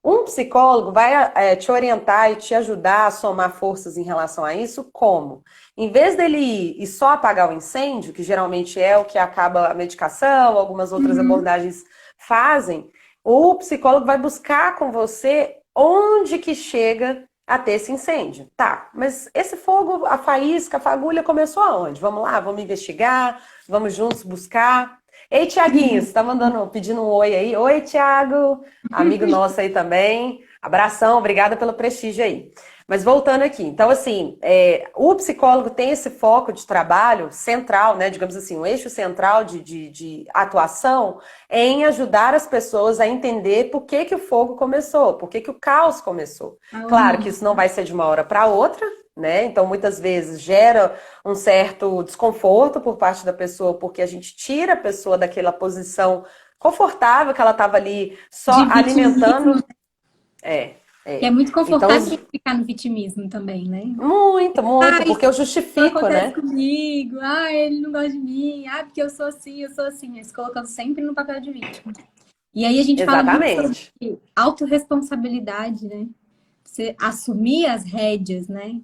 Um psicólogo vai te orientar e te ajudar a somar forças em relação a isso, como? Em vez dele ir e só apagar o incêndio, que geralmente é o que acaba a medicação, algumas outras Uhum. abordagens fazem, o psicólogo vai buscar com você onde que chega a ter esse incêndio. Tá, mas esse fogo, a faísca, a fagulha começou aonde? Vamos lá, vamos investigar, vamos juntos buscar. Ei, Tiaguinho, você tá pedindo um oi aí? Oi, Tiago, amigo nosso aí também. Abração, obrigada pelo prestígio aí. Mas voltando aqui, então assim, o psicólogo tem esse foco de trabalho central, né, digamos assim, um eixo central de atuação em ajudar as pessoas a entender por que que o fogo começou, por que que o caos começou. A Claro que origem. isso não vai ser de uma hora para outra, né? Então muitas vezes gera um certo desconforto por parte da pessoa, porque a gente tira a pessoa daquela posição confortável que ela estava ali só De vitimismo, alimentando. É, que é é. muito Então, confortável ficar no vitimismo também, né? muito, Ah, muito, isso porque eu não justifico, acontece né? comigo. Ah, ele não gosta de mim. Ah, porque eu sou assim, eu sou assim. Aí se colocando sempre no papel de vítima. E aí a gente fala muito sobre Exatamente. autorresponsabilidade, né? Você assumir as rédeas, né?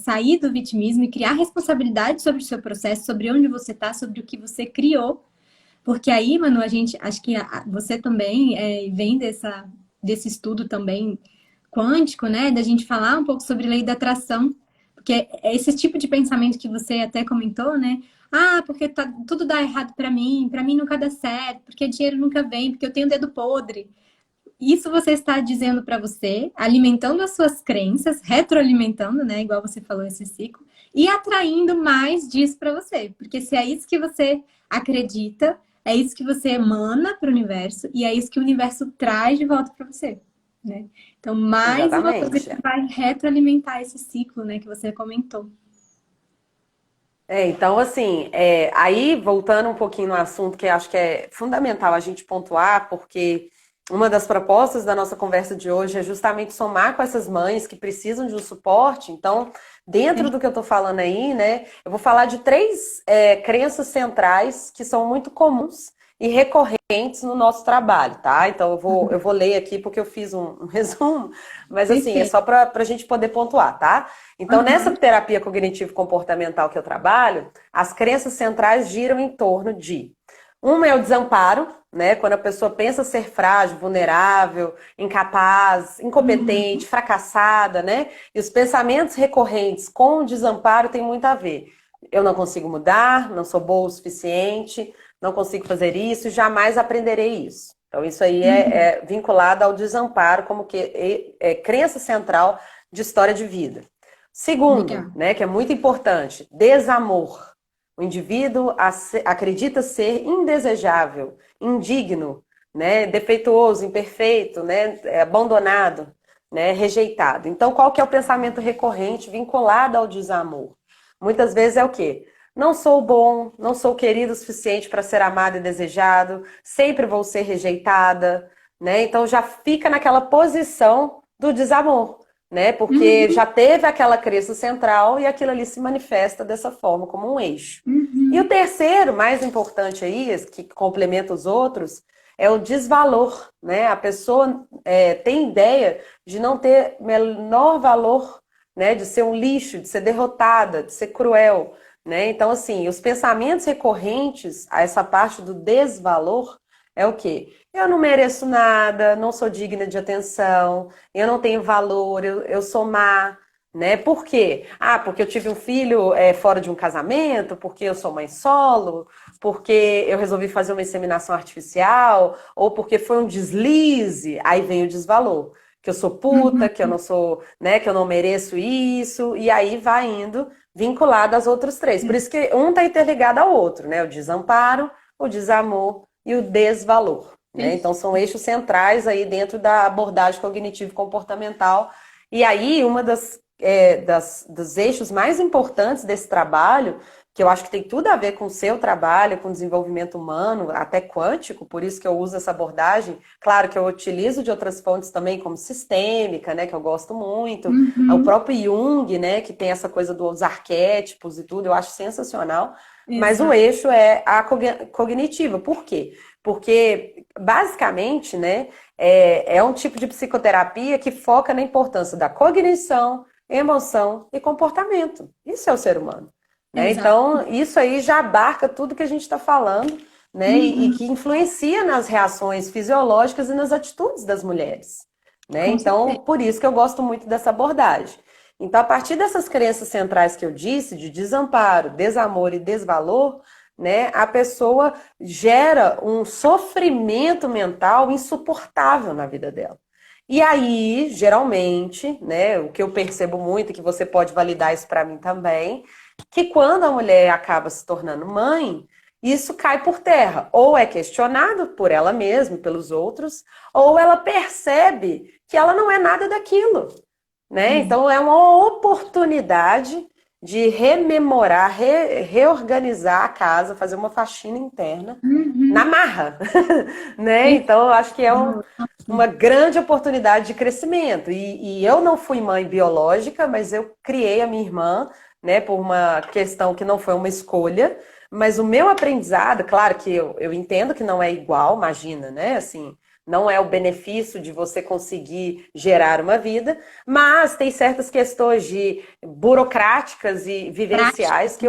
Sair do vitimismo e criar responsabilidade sobre o seu processo, sobre onde você está, sobre o que você criou. Porque aí, Manu, a gente, acho que você também vem desse estudo também quântico, né? Da gente falar um pouco sobre lei da atração. Porque é esse tipo de pensamento que você até comentou, né? Ah, porque tudo dá errado para mim nunca dá certo, porque dinheiro nunca vem, porque eu tenho dedo podre. Isso você está dizendo para você, alimentando as suas crenças, retroalimentando, né? Igual você falou esse ciclo, e atraindo mais disso para você. Porque se é isso que você acredita, é isso que você emana para o universo e é isso que o universo traz de volta para você, né? Então, mais uma coisa Exatamente. que vai retroalimentar esse ciclo, né, que você comentou. Então, assim, aí voltando um pouquinho no assunto que eu acho que é fundamental a gente pontuar, porque uma das propostas da nossa conversa de hoje é justamente somar com essas mães que precisam de um suporte. Então, dentro do que eu estou falando aí, né, eu vou falar de três crenças centrais que são muito comuns e recorrentes no nosso trabalho, tá? Então, eu vou ler aqui porque eu fiz um resumo, mas assim, é Perfeito. só para a gente poder pontuar, tá? Então, nessa Aham. terapia cognitivo-comportamental que eu trabalho, as crenças centrais giram em torno de uma é o desamparo, né? Quando a pessoa pensa ser frágil, vulnerável, incapaz, Uhum. incompetente, fracassada, né? E os pensamentos recorrentes com o desamparo têm muito a ver. Eu não consigo mudar, não sou boa o suficiente, não consigo fazer isso, jamais aprenderei isso. Então, isso aí Uhum. é vinculado ao desamparo como que crença central de história de vida. Segundo, Legal. né, que é muito importante, desamor. O indivíduo acredita ser indesejável, indigno, né, defeituoso, imperfeito, né, abandonado, né, rejeitado. Então, qual que é o pensamento recorrente vinculado ao desamor? Muitas vezes é o quê? Não sou bom, não sou querido o suficiente para ser amado e desejado, sempre vou ser rejeitada, né? Então já fica naquela posição do desamor. né? Porque Uhum, já teve aquela crença central e aquilo ali se manifesta dessa forma, como um eixo. E o uhum, terceiro, mais importante aí, que complementa os outros, é o desvalor, né? A pessoa tem ideia de não ter menor valor, né? De ser um lixo, de ser derrotada, de ser cruel, né? Então, assim, os pensamentos recorrentes a essa parte do desvalor é o quê? Eu não mereço nada, não sou digna de atenção, eu não tenho valor, eu sou má, né? Por quê? Ah, porque eu tive um filho fora de um casamento, porque eu sou mãe solo, porque eu resolvi fazer uma inseminação artificial, ou porque foi um deslize, aí vem o desvalor. Que eu sou puta, uhum. que eu não sou, né, que eu não mereço isso, e aí vai indo vinculado às outros três. Por isso que um está interligado ao outro, né? O desamparo, o desamor e o desvalor. Né? Então, Perfeito. são eixos centrais aí dentro da abordagem cognitivo-comportamental. E aí, uma dos eixos mais importantes desse trabalho, que eu acho que tem tudo a ver com o seu trabalho, com o desenvolvimento humano, até quântico, por isso que eu uso essa abordagem. Claro que eu utilizo de outras fontes também, como sistêmica, né, que eu gosto muito. O Uhum, próprio Jung, né, que tem essa coisa dos arquétipos e tudo, eu acho sensacional. Mas o exato. eixo é a cognitiva. Por quê? Porque, basicamente, né, é um tipo de psicoterapia que foca na importância da cognição, emoção e comportamento. Isso é o ser humano. Né? Exato. Então, isso aí já abarca tudo que a gente está falando, né? E Uhum, que influencia nas reações fisiológicas e nas atitudes das mulheres. Né? com Então, certeza. por isso que eu gosto muito dessa abordagem. Então, a partir dessas crenças centrais que eu disse, de desamparo, desamor e desvalor, né, a pessoa gera um sofrimento mental insuportável na vida dela. E aí, geralmente, né, o que eu percebo muito, que você pode validar isso para mim também, que quando a mulher acaba se tornando mãe, isso cai por terra. Ou é questionado por ela mesma, pelos outros, ou ela percebe que ela não é nada daquilo, né? Exato. Então é uma oportunidade de rememorar, reorganizar a casa, fazer uma faxina interna na Uhum, marra, né? perfeito. Então eu acho que é uma grande oportunidade de crescimento. E eu não fui mãe biológica, mas eu criei a minha irmã, né, por uma questão que não foi uma escolha. Mas o meu aprendizado, claro que eu entendo que não é igual, imagina, né? Assim, não é o benefício de você conseguir gerar uma vida, mas tem certas questões de burocráticas e Prática, vivenciais que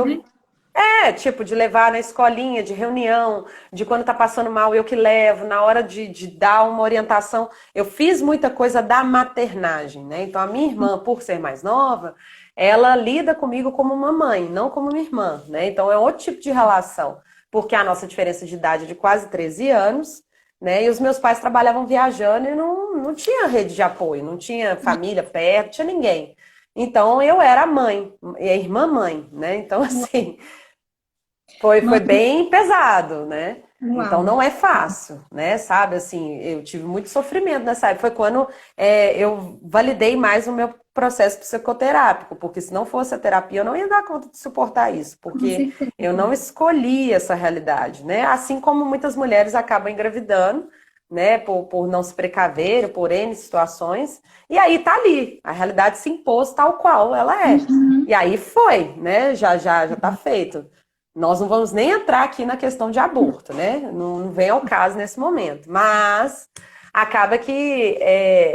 né? tipo, de levar na escolinha, de reunião, de quando tá passando mal, eu que levo, na hora de dar uma orientação. Eu fiz muita coisa da maternagem, né? Então, a minha irmã, por ser mais nova, ela lida comigo como uma mãe, não como uma irmã, né? Então, é outro tipo de relação, porque a nossa diferença de idade é de quase 13 anos, né? E os meus pais trabalhavam viajando e não tinha rede de apoio, não tinha família perto, não tinha ninguém. Então, eu era a mãe, e a irmã mãe, né? Então, assim. Foi Mano, bem pesado, né? Então uau. não é fácil, né? Sabe, assim, eu tive muito sofrimento nessa época. Foi quando eu validei mais o meu processo psicoterápico, porque se não fosse a terapia, eu não ia dar conta de suportar isso, Com porque eu certeza. não escolhi essa realidade, né? Assim como muitas mulheres acabam engravidando, né? Por não se precaver, por N situações, e aí tá ali, a realidade se impôs tal qual ela é. Uhum. E aí foi, né? Já tá feito. Nós não vamos nem entrar aqui na questão de aborto, né? Não vem ao caso nesse momento. Mas acaba que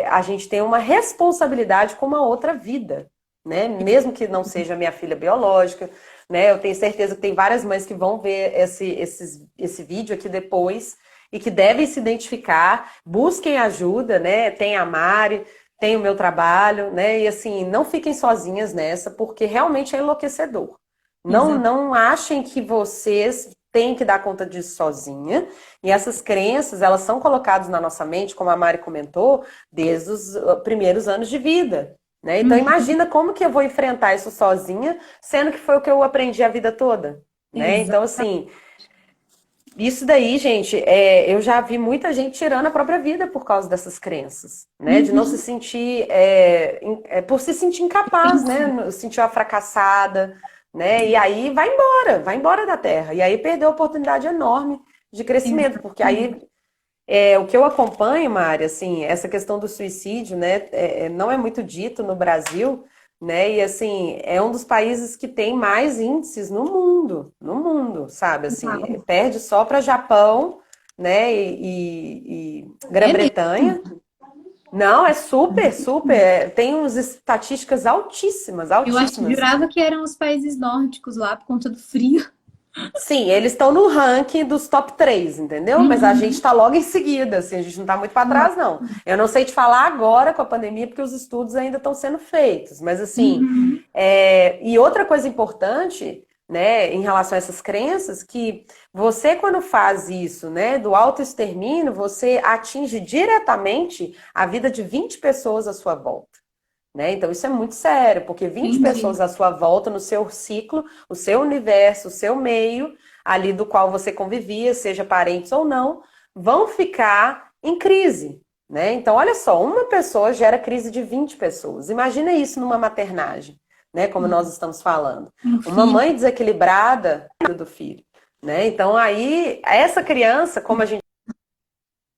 a gente tem uma responsabilidade com uma outra vida, né? Mesmo que não seja minha filha biológica, né? Eu tenho certeza que tem várias mães que vão ver esse vídeo aqui depois e que devem se identificar, busquem ajuda, né? Tem a Mari, tem o meu trabalho, né? E assim, não fiquem sozinhas nessa, porque realmente é enlouquecedor. Não, Exato. não achem que vocês têm que dar conta disso sozinha. E essas crenças, elas são colocadas na nossa mente, como a Mari comentou, desde os primeiros anos de vida. Né? Então Uhum. imagina como que eu vou enfrentar isso sozinha, sendo que foi o que eu aprendi a vida toda. Né? Então, Exato. assim, isso daí, gente, eu já vi muita gente tirando a própria vida por causa dessas crenças, né? De não se Uhum. sentir, por se sentir incapaz, né? Se sentir uma fracassada, né? E aí vai embora da Terra. E aí perdeu a oportunidade enorme de crescimento, porque aí Exatamente. O que eu acompanho, Mari, assim, essa questão do suicídio, né, não é muito dito no Brasil, né, e assim, é um dos países que tem mais índices no mundo, sabe, assim, Uau. perde só para Japão, né, e É mesmo? Grã-Bretanha. Não, é super, super, tem uns estatísticas altíssimas, Eu acho, altíssimas. jurava que eram os países nórdicos lá por conta do frio. Sim, eles estão no ranking dos top 3, entendeu? Mas a gente Uhum. está logo em seguida, assim, a gente não está muito para Uau. trás, não. Eu não sei te falar agora com a pandemia, porque os estudos ainda estão sendo feitos, mas assim, Uhum. e outra coisa importante, né, em relação a essas crenças, que você, quando faz isso, né, do autoextermínio, você atinge diretamente a vida de 20 pessoas à sua volta. Né? Então, isso é muito sério, porque 20 Entendi. pessoas à sua volta, no seu ciclo, o seu universo, o seu meio, ali do qual você convivia, seja parentes ou não, vão ficar em crise. Né? Então, olha só, uma pessoa gera crise de 20 pessoas. Imagina isso numa maternagem, né? Como nós estamos falando. Um Uma filho. mãe desequilibrada do filho. Né? Então, aí, essa criança, como a gente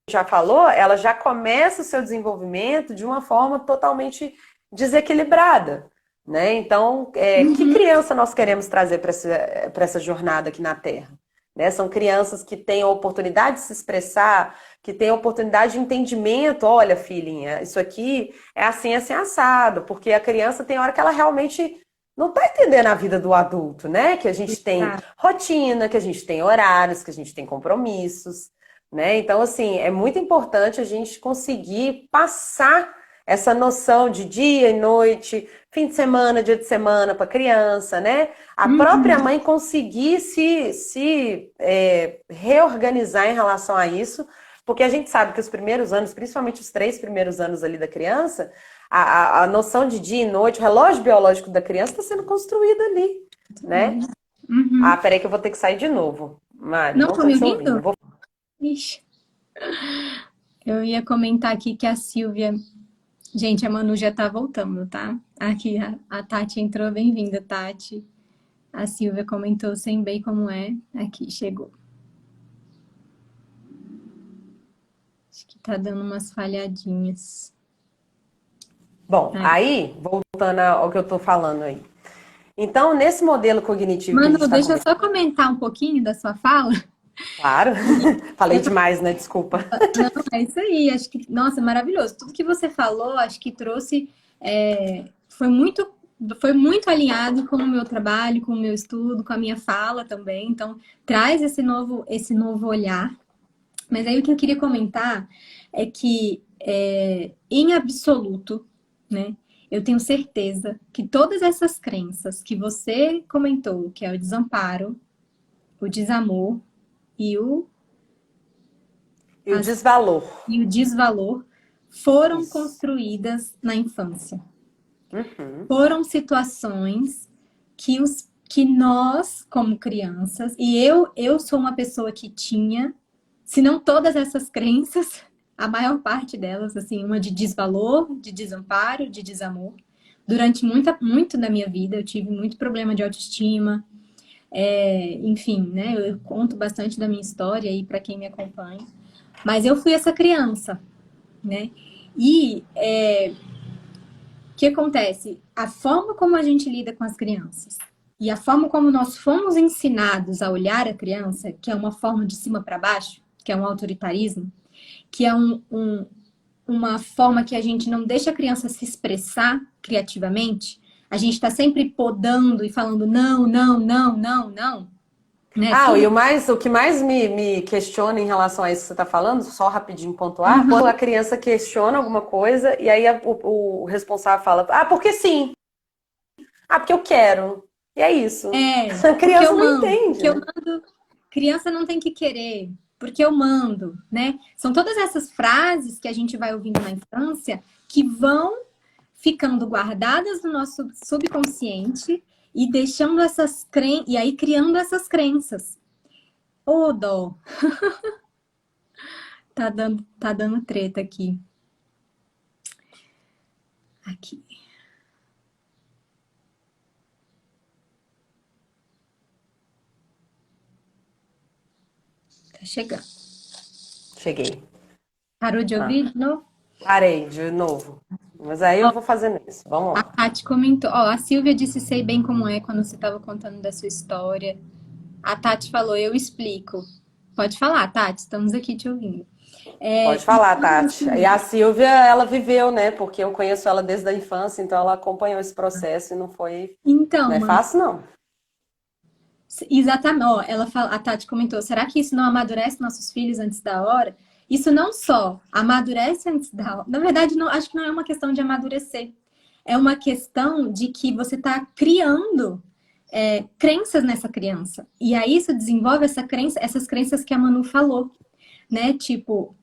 já falou, ela já começa o seu desenvolvimento de uma forma totalmente desequilibrada, né? Então, que Uhum. criança nós queremos trazer para essa jornada aqui na Terra? Né? São crianças que têm a oportunidade de se expressar, que têm a oportunidade de entendimento. Olha, filhinha, isso aqui é assim, assim, assado, porque a criança tem hora que ela realmente não está entendendo a vida do adulto, né? Que a gente tem Exato. rotina, que a gente tem horários, que a gente tem compromissos. Né? Então, assim, é muito importante a gente conseguir passar essa noção de dia e noite, fim de semana, dia de semana para a criança, né? A própria Uhum. mãe conseguir se reorganizar em relação a isso, porque a gente sabe que os primeiros anos, principalmente os 3 primeiros anos ali da criança, a noção de dia e noite, o relógio biológico da criança está sendo construído ali, Muito né? bem. Uhum. Peraí que eu vou ter que sair de novo, Mari, Não não tô tô me te ouvindo. ouvindo? Ixi. Eu ia comentar aqui que a Silvia. Gente, a Manu já tá voltando, tá? Aqui, a Tati entrou. Bem-vinda, Tati. A Silvia comentou sem bem como é. Aqui, chegou. Acho que tá dando umas falhadinhas. Bom, Aí. aí, voltando ao que eu estou falando aí. Então, nesse modelo cognitivo que a gente Manu, está deixa eu conversando, só comentar um pouquinho da sua fala. claro, falei demais, né? Desculpa. Não, é isso aí. Acho que, nossa, maravilhoso. Tudo que você falou, acho que trouxe, foi muito alinhado com o meu trabalho, com o meu estudo, com a minha fala também. Então, traz esse novo olhar. Mas aí o que eu queria comentar é que, em absoluto, né, eu tenho certeza que todas essas crenças que você comentou, que é o desamparo, o desamor e E o desvalor. e o desvalor foram Isso. construídas na infância. Uhum. Foram situações que nós, como crianças, e eu sou uma pessoa que tinha, se não todas essas crenças, a maior parte delas, assim, uma de desvalor, de desamparo, de desamor. Durante muito da minha vida, eu tive muito problema de autoestima, enfim, né? Eu conto bastante da minha história aí para quem me acompanha. Mas eu fui essa criança, né? E o que acontece? A forma como a gente lida com as crianças e a forma como nós fomos ensinados a olhar a criança, que é uma forma de cima para baixo, que é um autoritarismo, que é uma forma que a gente não deixa a criança se expressar criativamente, a gente está sempre podando e falando não, não, não, não, não, né? E Tudo. o que mais me questiona em relação a isso que você está falando, só rapidinho pontuar, quando Uhum. a criança questiona alguma coisa e aí o responsável fala, porque sim, porque eu quero. E é isso. A Porque criança eu não mando, entende, porque eu né? mando. Criança não tem que querer, porque eu mando, né? São todas essas frases que a gente vai ouvindo na infância que vão ficando guardadas no nosso subconsciente e deixando e aí criando essas crenças. Ô, dó, tá dando treta aqui. Aqui, tá chegando. Cheguei. Parou de Ah, ouvir de novo? parei de novo. Mas aí eu vou fazendo isso. Vamos A lá. Tati comentou, ó, a Silvia disse sei bem como é quando você estava contando da sua história. A Tati falou, eu explico. Pode falar, Tati, estamos aqui te ouvindo. Pode É, falar, Tati. E a Silvia, ela viveu, né? Porque eu conheço ela desde a infância, então ela acompanhou esse processo e não então, é mano, fácil, não. exatamente, ó, ela fala, a Tati comentou, será que isso não amadurece nossos filhos antes da hora? Isso não só amadurece antes da hora, na verdade, não, acho que não é uma questão de amadurecer, é uma questão de que você está criando crenças nessa criança. E aí isso desenvolve essa crença, essas crenças que a Manu falou, né? Tipo,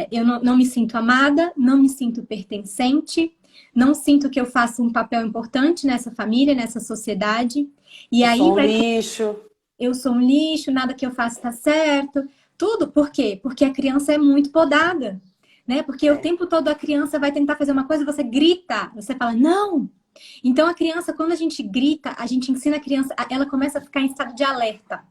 eu não me sinto amada, não me sinto pertencente, não sinto que eu faço um papel importante nessa família, nessa sociedade. E Eu aí sou um vai, lixo. eu sou um lixo, nada que eu faço está certo. Tudo, por quê? Porque a criança é muito podada, né? Porque o É. tempo todo a criança vai tentar fazer uma coisa e você grita, você fala, não! Então a criança, quando a gente grita, a gente ensina a criança, ela começa a ficar em estado de alerta.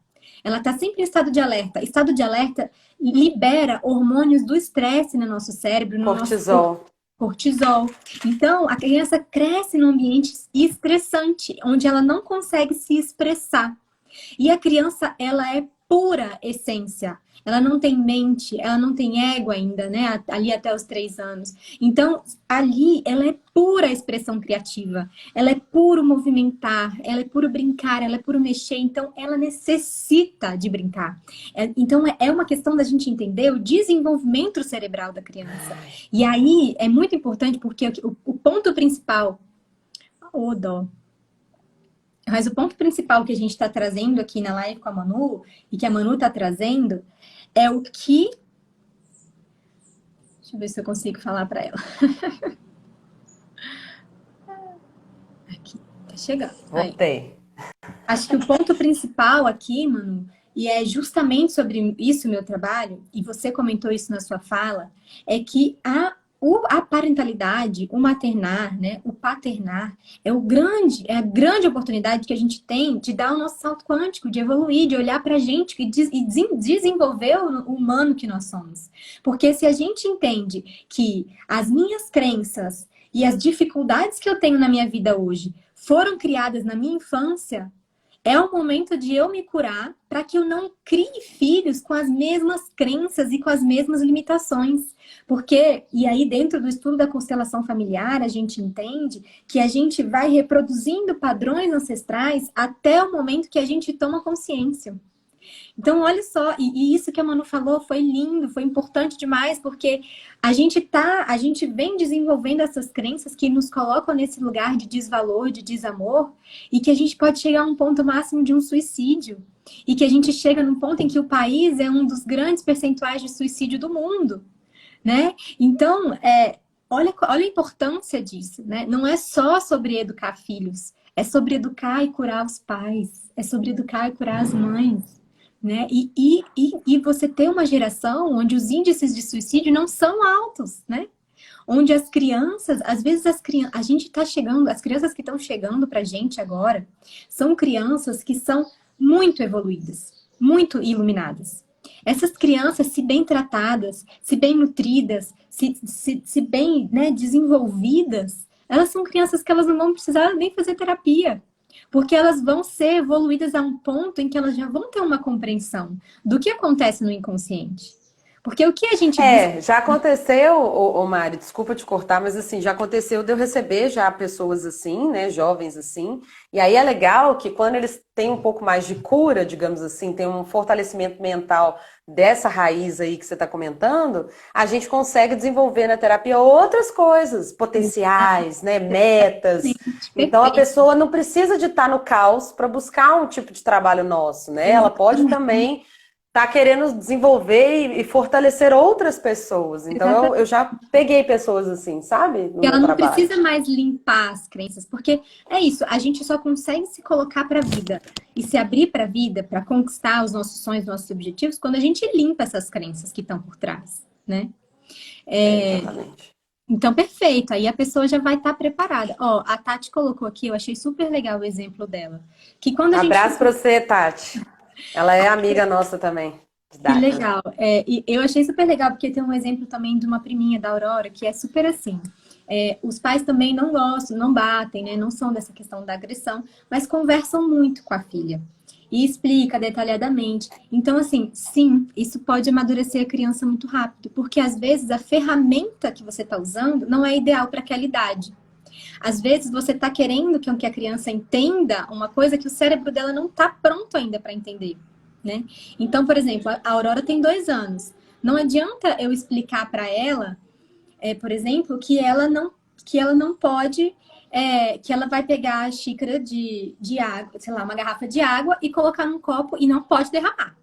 Ela está sempre em estado de alerta. Estado de alerta libera hormônios do estresse no nosso cérebro, no nosso Cortisol. cortisol. Então, a criança cresce num ambiente estressante, onde ela não consegue se expressar. E a criança, ela é pura essência. Ela não tem mente, ela não tem ego ainda, né? Ali até os 3 anos. Então, ali, ela é pura expressão criativa. Ela é puro movimentar, ela é puro brincar, ela é puro mexer. Então, ela necessita de brincar. Então, é uma questão da gente entender o desenvolvimento cerebral da criança. E aí, é muito importante porque o ponto principal... Ô, dó. Mas o ponto principal que a gente está trazendo aqui na live com a Manu, e que a Manu está trazendo, é o que. Deixa eu ver se eu consigo falar para ela. Aqui, tá chegando. Aí. Voltei. Acho que o ponto principal aqui, Manu, e é justamente sobre isso o meu trabalho, e você comentou isso na sua fala, é que a parentalidade, o maternar, né, o paternar, é a grande oportunidade que a gente tem de dar o nosso salto quântico, de evoluir, de olhar para a gente e desenvolver o humano que nós somos. Porque se a gente entende que as minhas crenças e as dificuldades que eu tenho na minha vida hoje foram criadas na minha infância, é o momento de eu me curar para que eu não crie filhos com as mesmas crenças e com as mesmas limitações. Porque, e aí dentro do estudo da constelação familiar, a gente entende que a gente vai reproduzindo padrões ancestrais até o momento que a gente toma consciência. Então, olha só, e isso que a Manu falou foi lindo, foi importante demais, porque a gente vem desenvolvendo essas crenças que nos colocam nesse lugar de desvalor, de desamor, e que a gente pode chegar a um ponto máximo de um suicídio. E que a gente chega num ponto em que o país é um dos grandes percentuais de suicídio do mundo, né? Então, olha a importância disso, né? Não é só sobre educar filhos, é sobre educar e curar os pais, é sobre educar e curar as mães, né? E você ter uma geração onde os índices de suicídio não são altos, né? Onde as crianças, às vezes a gente está chegando, as crianças que estão chegando para a gente agora, são crianças que são muito evoluídas, muito iluminadas. Essas crianças, se bem tratadas, se bem nutridas, se bem, né, desenvolvidas, elas são crianças que elas não vão precisar nem fazer terapia. Porque elas vão ser evoluídas a um ponto em que elas já vão ter uma compreensão do que acontece no inconsciente. Porque o que a gente busca. Já aconteceu, Mari, desculpa te cortar, mas assim, já aconteceu de eu receber já pessoas assim, né, jovens assim, e aí é legal que quando eles têm um pouco mais de cura, digamos assim, tem um fortalecimento mental dessa raiz aí que você está comentando, a gente consegue desenvolver na terapia outras coisas, potenciais, né, metas. Então a Perfeito. pessoa não precisa de estar no caos para buscar um tipo de trabalho nosso, né? Ela pode também tá querendo desenvolver e fortalecer outras pessoas. Então, eu Exatamente. já peguei pessoas assim, sabe? No Ela meu não trabalho. precisa mais limpar as crenças, porque é isso, a gente só consegue se colocar para a vida e se abrir para a vida, para conquistar os nossos sonhos, nossos objetivos, quando a gente limpa essas crenças que estão por trás, né? Exatamente. Então, perfeito. Aí a pessoa já vai estar preparada. Ó, a Tati colocou aqui, eu achei super legal o exemplo dela. Que quando a gente. Abraço pra você, Tati. Ela é amiga nossa também. Que didática. legal. E eu achei super legal, porque tem um exemplo também de uma priminha da Aurora, que é super assim. Os pais também não gostam, não batem, né? Não são dessa questão da agressão, mas conversam muito com a filha. E explica detalhadamente. Então, assim, sim, isso pode amadurecer a criança muito rápido, porque às vezes a ferramenta que você está usando não é ideal para aquela idade. Às vezes você está querendo que a criança entenda uma coisa que o cérebro dela não está pronto ainda para entender, né? Então, por exemplo, a Aurora tem 2 anos. Não adianta eu explicar para ela, por exemplo, que ela não pode, que ela vai pegar a xícara de água, sei lá, uma garrafa de água e colocar num copo e não pode derramar.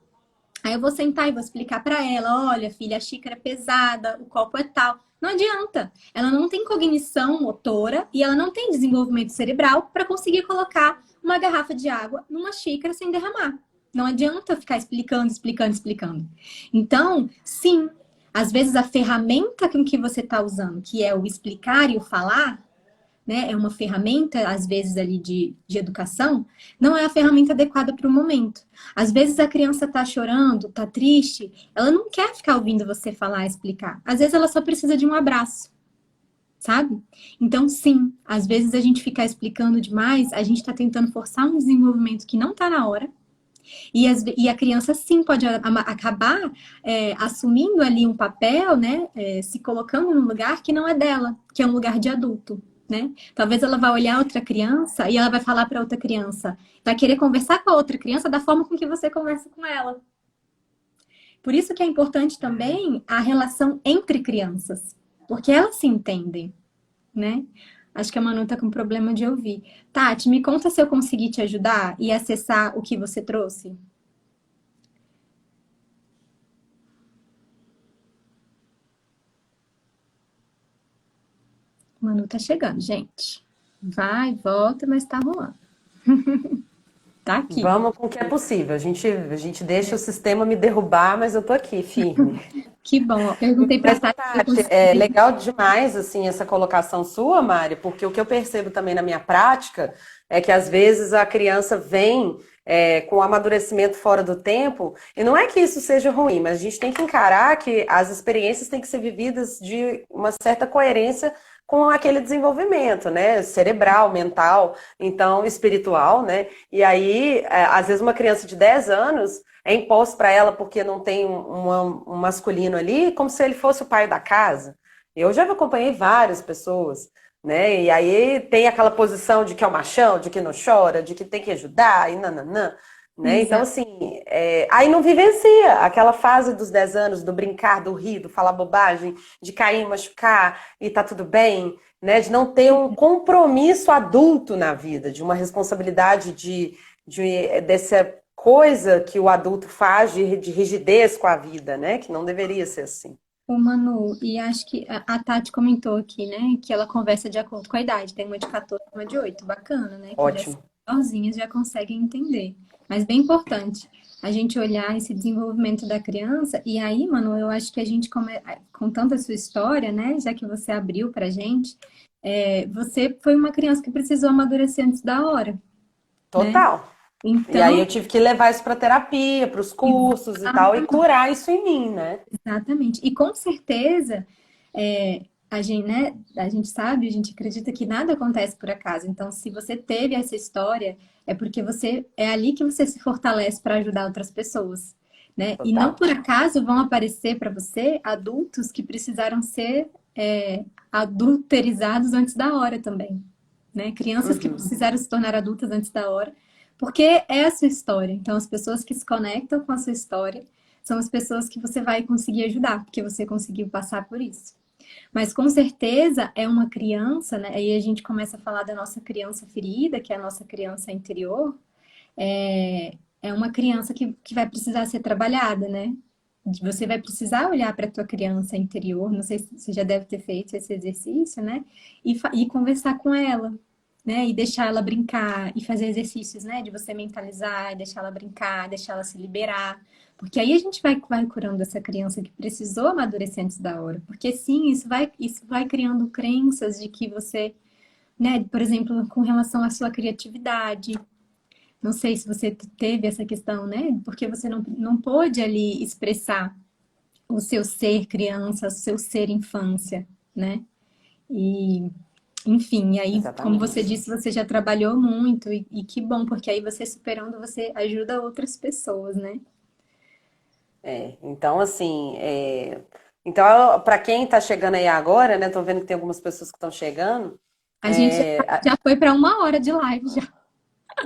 Aí eu vou sentar e vou explicar para ela, olha, filha, a xícara é pesada, o copo é tal. Não adianta. Ela não tem cognição motora e ela não tem desenvolvimento cerebral para conseguir colocar uma garrafa de água numa xícara sem derramar. Não adianta ficar explicando, explicando, explicando. Então, sim, às vezes a ferramenta com que você está usando, que é o explicar e o falar, né, é uma ferramenta, às vezes, ali de educação, não é a ferramenta adequada para o momento. Às vezes a criança está chorando, está triste, ela não quer ficar ouvindo você falar, explicar. Às vezes ela só precisa de um abraço, sabe? Então, sim, às vezes a gente ficar explicando demais, a gente está tentando forçar um desenvolvimento que não está na hora, e a criança sim pode acabar assumindo ali um papel, né? Se colocando num lugar que não é dela, que é um lugar de adulto. Né? Talvez ela vá olhar outra criança e ela vai falar para outra criança, vai querer conversar com a outra criança da forma com que você conversa com ela. Por isso que é importante também a relação entre crianças, porque elas se entendem, né? Acho que a Manu tá com problema de ouvir. Tati, me conta se eu conseguir te ajudar e acessar o que você trouxe. Manu tá chegando, gente. Vai, volta, mas tá rolando. Tá aqui. Vamos com o que é possível. A gente deixa o sistema me derrubar, mas eu tô aqui, firme. Que bom. Ó. Perguntei pra Mas, Tati se eu Tati, é consegui. legal demais, assim, essa colocação sua, Mari, porque o que eu percebo também na minha prática é que, às vezes, a criança vem com amadurecimento fora do tempo, e não é que isso seja ruim, mas a gente tem que encarar que as experiências têm que ser vividas de uma certa coerência com aquele desenvolvimento, né, cerebral, mental, então espiritual, né? E aí, às vezes uma criança de 10 anos é imposto para ela porque não tem um masculino ali, como se ele fosse o pai da casa. Eu já acompanhei várias pessoas, né? E aí tem aquela posição de que é o machão, de que não chora, de que tem que ajudar, e nananã, né? Então, Exato. assim, aí não vivencia aquela fase dos 10 anos, do brincar, do rir, do falar bobagem, de cair, machucar e tá tudo bem, né? De não ter um compromisso adulto na vida, de uma responsabilidade dessa coisa que o adulto faz de rigidez com a vida, né? Que não deveria ser assim. Ô, Manu, e acho que a Tati comentou aqui, né, que ela conversa de acordo com a idade. Tem uma de 14 e uma de 8. Bacana, né? Que já são Ótimo. maiorzinhas, já conseguem entender. Mas bem importante a gente olhar esse desenvolvimento da criança. E aí, Manu, eu acho que a gente, contando a sua história, né, já que você abriu pra gente, você foi uma criança que precisou amadurecer antes da hora, né? Total. E aí eu Então, tive que levar isso para terapia, para os cursos e tal, e curar isso em mim, né? exatamente. E com certeza, a gente sabe, a gente acredita que nada acontece por acaso. Então, se você teve essa história, é porque é ali que você se fortalece para ajudar outras pessoas, né? E não Total. por acaso vão aparecer para você adultos que precisaram ser adulterizados antes da hora também, né? Crianças que Uhum. precisaram se tornar adultas antes da hora, porque é a sua história. Então, as pessoas que se conectam com a sua história são as pessoas que você vai conseguir ajudar, porque você conseguiu passar por isso. Mas com certeza é uma criança, né? Aí a gente começa a falar da nossa criança ferida, que é a nossa criança interior. É uma criança que vai precisar ser trabalhada, né? Você vai precisar olhar para a tua criança interior, não sei se você já deve ter feito esse exercício, né? E conversar com ela, né? E deixar ela brincar, e fazer exercícios, né? De você mentalizar, deixar ela brincar, deixar ela se liberar. Porque aí a gente vai curando essa criança que precisou amadurecer antes da hora. Porque sim, isso vai criando crenças de que você, né? Por exemplo, com relação à sua criatividade, Não sei se você teve essa questão, né? Porque você não pôde ali expressar o seu ser criança, o seu ser infância, né? E, enfim, e aí, como você Exatamente. disse, você já trabalhou muito e que bom, porque aí você superando, você ajuda outras pessoas, né? Então, assim, então, para quem está chegando aí agora, né? Tô vendo que tem algumas pessoas que estão chegando. A gente já foi para 1 hora de live já.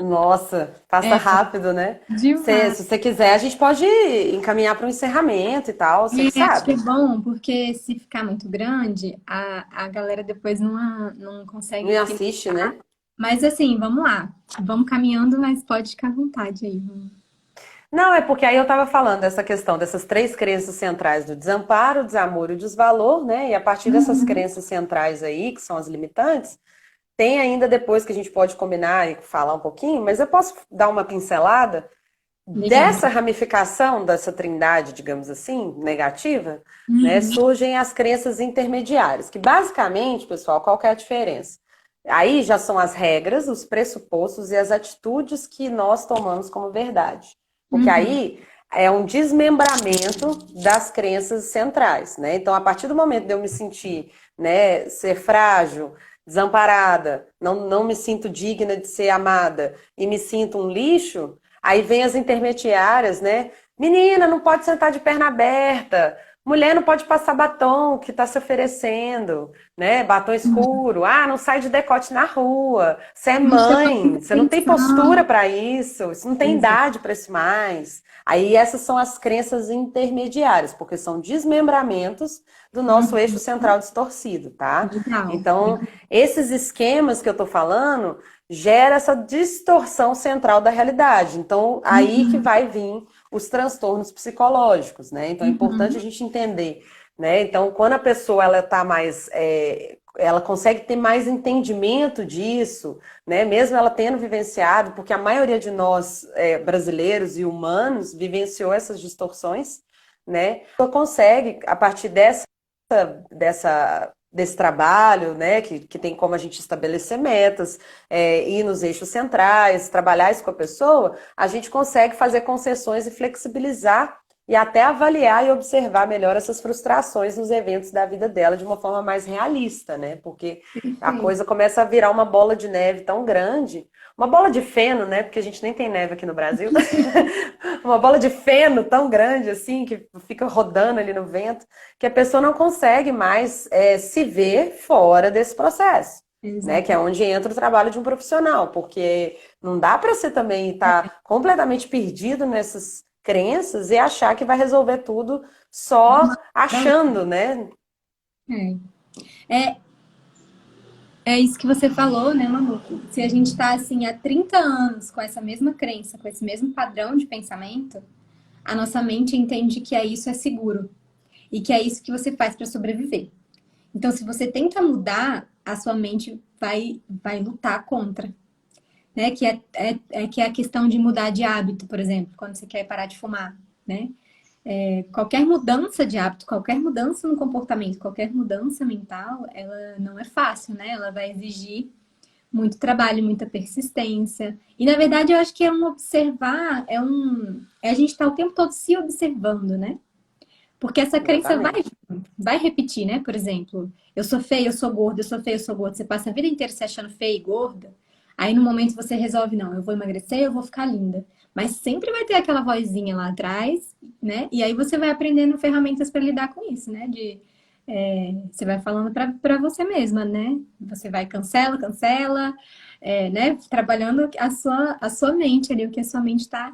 Nossa, passa É, rápido, né? demais. Se você quiser, a gente pode encaminhar para um encerramento e tal, você que Acho que é sabe. bom, porque se ficar muito grande, a galera depois não consegue Não finalizar. assiste, né? Mas assim, vamos lá. Vamos caminhando, mas pode ficar à vontade aí. Não, é porque aí eu estava falando dessa questão dessas três crenças centrais do desamparo, o desamor e o desvalor, né? E a partir dessas Uhum. crenças centrais aí, que são as limitantes, tem ainda depois que a gente pode combinar e falar um pouquinho, mas eu posso dar uma pincelada Legal. dessa ramificação dessa trindade, digamos assim, negativa, né? Uhum. Surgem as crenças intermediárias, que basicamente, pessoal, qual que é a diferença? Aí já são as regras, os pressupostos e as atitudes que nós tomamos como verdade. Porque Uhum. aí é um desmembramento das crenças centrais, né? Então, a partir do momento de eu me sentir, né, ser frágil, desamparada, não me sinto digna de ser amada e me sinto um lixo, aí vem as intermediárias, né? Menina, não pode sentar de perna aberta. Mulher não pode passar batom que está se oferecendo, né? Batom escuro. Ah, não sai de decote na rua. Você é Não chama mãe, muita você não tem postura atenção. para isso, você não tem Exato. idade para isso mais. Aí essas são as crenças intermediárias, porque são desmembramentos do nosso eixo central distorcido, tá? Legal. Então, esses esquemas que eu tô falando gera essa distorção central da realidade. Então, aí que Uhum. vai vir os transtornos psicológicos, né? Então, é importante a Uhum. gente entender, né? Então, quando a pessoa ela tá mais, ela consegue ter mais entendimento disso, né? Mesmo ela tendo vivenciado, porque a maioria de nós brasileiros e humanos vivenciou essas distorções, né? Então, consegue a partir desse trabalho, né, que tem como a gente estabelecer metas, ir nos eixos centrais, trabalhar isso com a pessoa, a gente consegue fazer concessões e flexibilizar e até avaliar e observar melhor essas frustrações nos eventos da vida dela de uma forma mais realista, né? Porque a Perfeito. coisa começa a virar uma bola de neve tão grande, uma bola de feno, né? Porque a gente nem tem neve aqui no Brasil. Uma bola de feno tão grande assim, que fica rodando ali no vento, que a pessoa não consegue mais se ver fora desse processo, né? Que é Exatamente. onde entra o trabalho de um profissional, porque não dá para você também estar completamente perdido nessas crenças e achar que vai resolver tudo só achando, né? É, é isso que você falou, né, Manu? Se a gente tá assim há 30 anos com essa mesma crença, com esse mesmo padrão de pensamento, a nossa mente entende que é isso é seguro e que é isso que você faz para sobreviver. Então, se você tenta mudar, a sua mente vai lutar contra, né? Que é a questão de mudar de hábito, por exemplo, quando você quer parar de fumar, né? Qualquer mudança de hábito, qualquer mudança no comportamento, qualquer mudança mental, ela não é fácil, né? Ela vai exigir muito trabalho, muita persistência. E na verdade eu acho que é um observar, é a gente estar o tempo todo se observando, né? Porque essa crença Exatamente. vai repetir, né? Por exemplo, eu sou feia, eu sou gorda, eu sou feia, eu sou gorda. Você passa a vida inteira se achando feia e gorda. Aí no momento você resolve, não, eu vou emagrecer, eu vou ficar linda. Mas sempre vai ter aquela vozinha lá atrás, né? E aí você vai aprendendo ferramentas para lidar com isso, né? Você vai falando para você mesma, né? Você vai cancela, né? Trabalhando a sua mente ali, o que a sua mente tá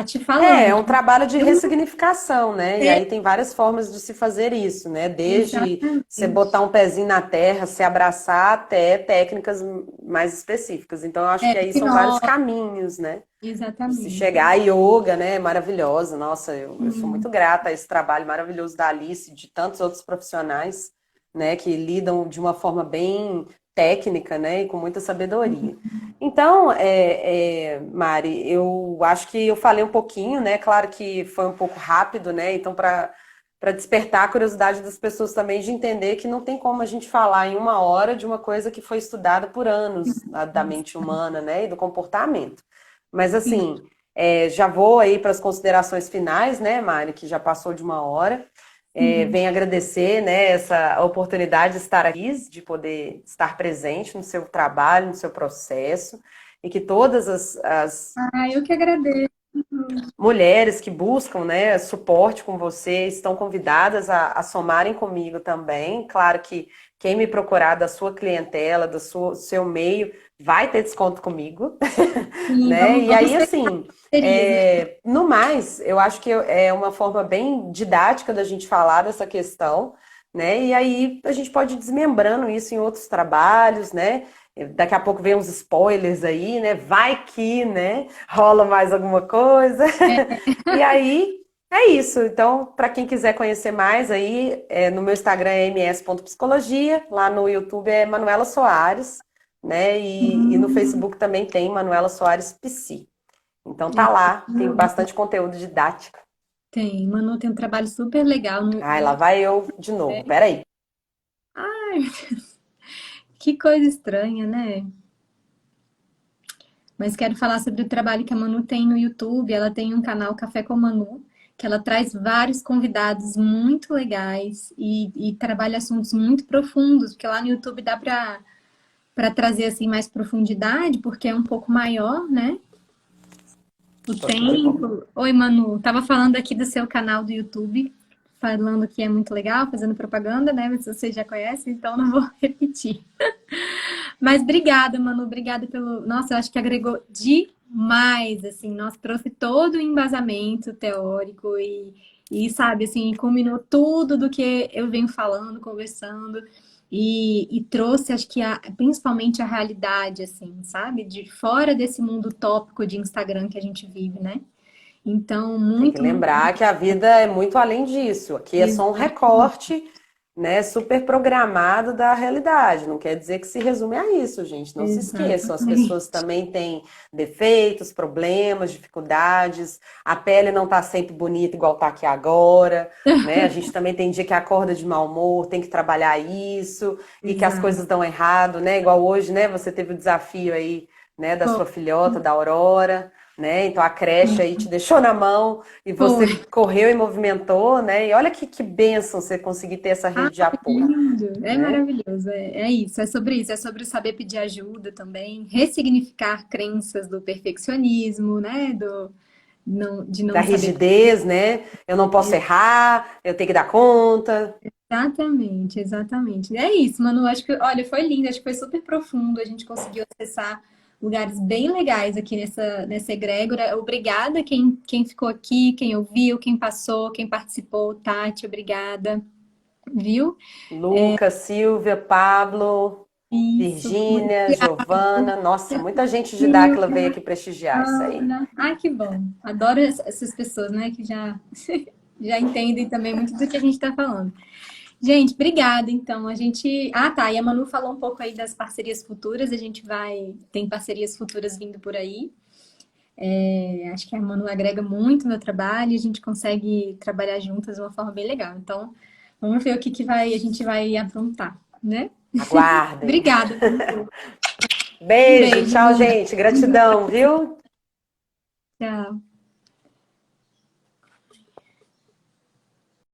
te falando. É um trabalho de Eu não ressignificação, né? E sei aí tem várias formas de se fazer isso, né? Desde você botar exatamente. um pezinho na terra, se abraçar, até técnicas mais específicas. Então, eu acho que aí são vários Hipnose, caminhos, né? De se exatamente. chegar. A yoga, né? Maravilhosa. Nossa, eu sou muito Hum, grata a esse trabalho maravilhoso da Alice e de tantos outros profissionais, né? Que lidam de uma forma bem técnica, né? E com muita sabedoria. Então, Mari, eu acho que eu falei um pouquinho, né? Claro que foi um pouco rápido, né? Então, para para despertar a curiosidade das pessoas também de entender que não tem como a gente falar em uma hora de uma coisa que foi estudada por anos da mente humana, né, e do comportamento. Mas Sim. assim, já vou aí para as considerações finais, né, Mari, que já passou de uma hora. Uhum. Venho agradecer, né, essa oportunidade de estar aqui, de poder estar presente no seu trabalho, no seu processo, e que todas as Ah, eu que agradeço. mulheres que buscam, né, suporte com você estão convidadas a somarem comigo também. Claro que quem me procurar da sua clientela, seu meio, vai ter desconto comigo, Sim, né? E vamos aí, fechar assim, parcerias, né? no mais, eu acho que é uma forma bem didática da gente falar dessa questão, né? E aí a gente pode ir desmembrando isso em outros trabalhos, né? Daqui a pouco vem uns spoilers aí, né? Vai que, né? Rola mais alguma coisa. E aí é isso. Então, para quem quiser conhecer mais aí, no meu Instagram é ms.psicologia, lá no YouTube é Manuela Soares, né? E no Hum, Facebook também tem Manuela Soares Psi. Então tá é, lá, tem bastante conteúdo didático. tem. Manu tem um trabalho super legal Ai, lá vai eu de novo. Peraí. Ai, que coisa estranha, né? Mas quero falar sobre o trabalho que a Manu tem no YouTube. Ela tem um canal Café com Manu, que ela traz vários convidados muito legais e trabalha assuntos muito profundos, porque lá no YouTube dá para trazer assim mais profundidade, porque é um pouco maior, né? O tempo. Oi, Manu. Tava falando aqui do seu canal do YouTube, falando que é muito legal, fazendo propaganda, né? Mas você já conhece, então não vou repetir. Mas obrigada, Manu, obrigada pelo. Nossa, eu acho que agregou demais, assim, nossa, trouxe todo o embasamento teórico sabe, assim, combinou tudo do que eu venho falando, conversando, e trouxe, acho que, principalmente a realidade, assim, sabe, de fora desse mundo utópico de Instagram que a gente vive, né? Então, Tem que muito, muito. lembrar que a vida é muito além disso. Aqui é só um recorte, né, super programado da realidade. Não quer dizer que se resume a isso, gente. Não se esqueçam. As pessoas Exatamente. também têm defeitos, problemas, dificuldades. A pele não está sempre bonita igual está aqui agora, né? A gente também tem dia que acorda de mau humor, tem que trabalhar isso e que as Exato. coisas dão errado, né? Igual hoje, né? Você teve o desafio aí, né, da sua filhota, da Aurora. Né? Então a creche aí te deixou na mão e você Foi. correu e movimentou, né? E olha que bênção você conseguir ter essa rede de apoio, Lindo, é né? maravilhoso, é isso, é sobre isso, é sobre saber pedir ajuda também, ressignificar crenças do perfeccionismo, né, de Da não saber. rigidez, né? Eu não posso errar, eu tenho que dar conta. Exatamente, exatamente. É isso, Manu, acho que, olha, foi lindo, acho que foi super profundo, a gente conseguiu acessar lugares bem legais aqui nessa egrégora. Obrigada quem ficou aqui, quem ouviu, quem passou, quem participou, Tati, obrigada, viu? Lucas, Silvia, Pablo, Isso, Virgínia, Giovana. Nossa, muita gente de Dáquila Silvia. veio aqui prestigiar isso aí. Ana. Ai, que bom. Adoro essas pessoas, né, que já, já entendem também muito do que a gente está falando. Gente, obrigada. Então, a gente. Ah, tá. E a Manu falou um pouco aí das parcerias futuras. A gente vai. Tem parcerias futuras vindo por aí. Acho que a Manu agrega muito no meu trabalho e a gente consegue trabalhar juntas de uma forma bem legal. Então, vamos ver o a gente vai aprontar, né? Aguardem. Obrigada, Manu. Um Beijo, beijo, tchau, Manu. gente. Gratidão, viu? Tchau.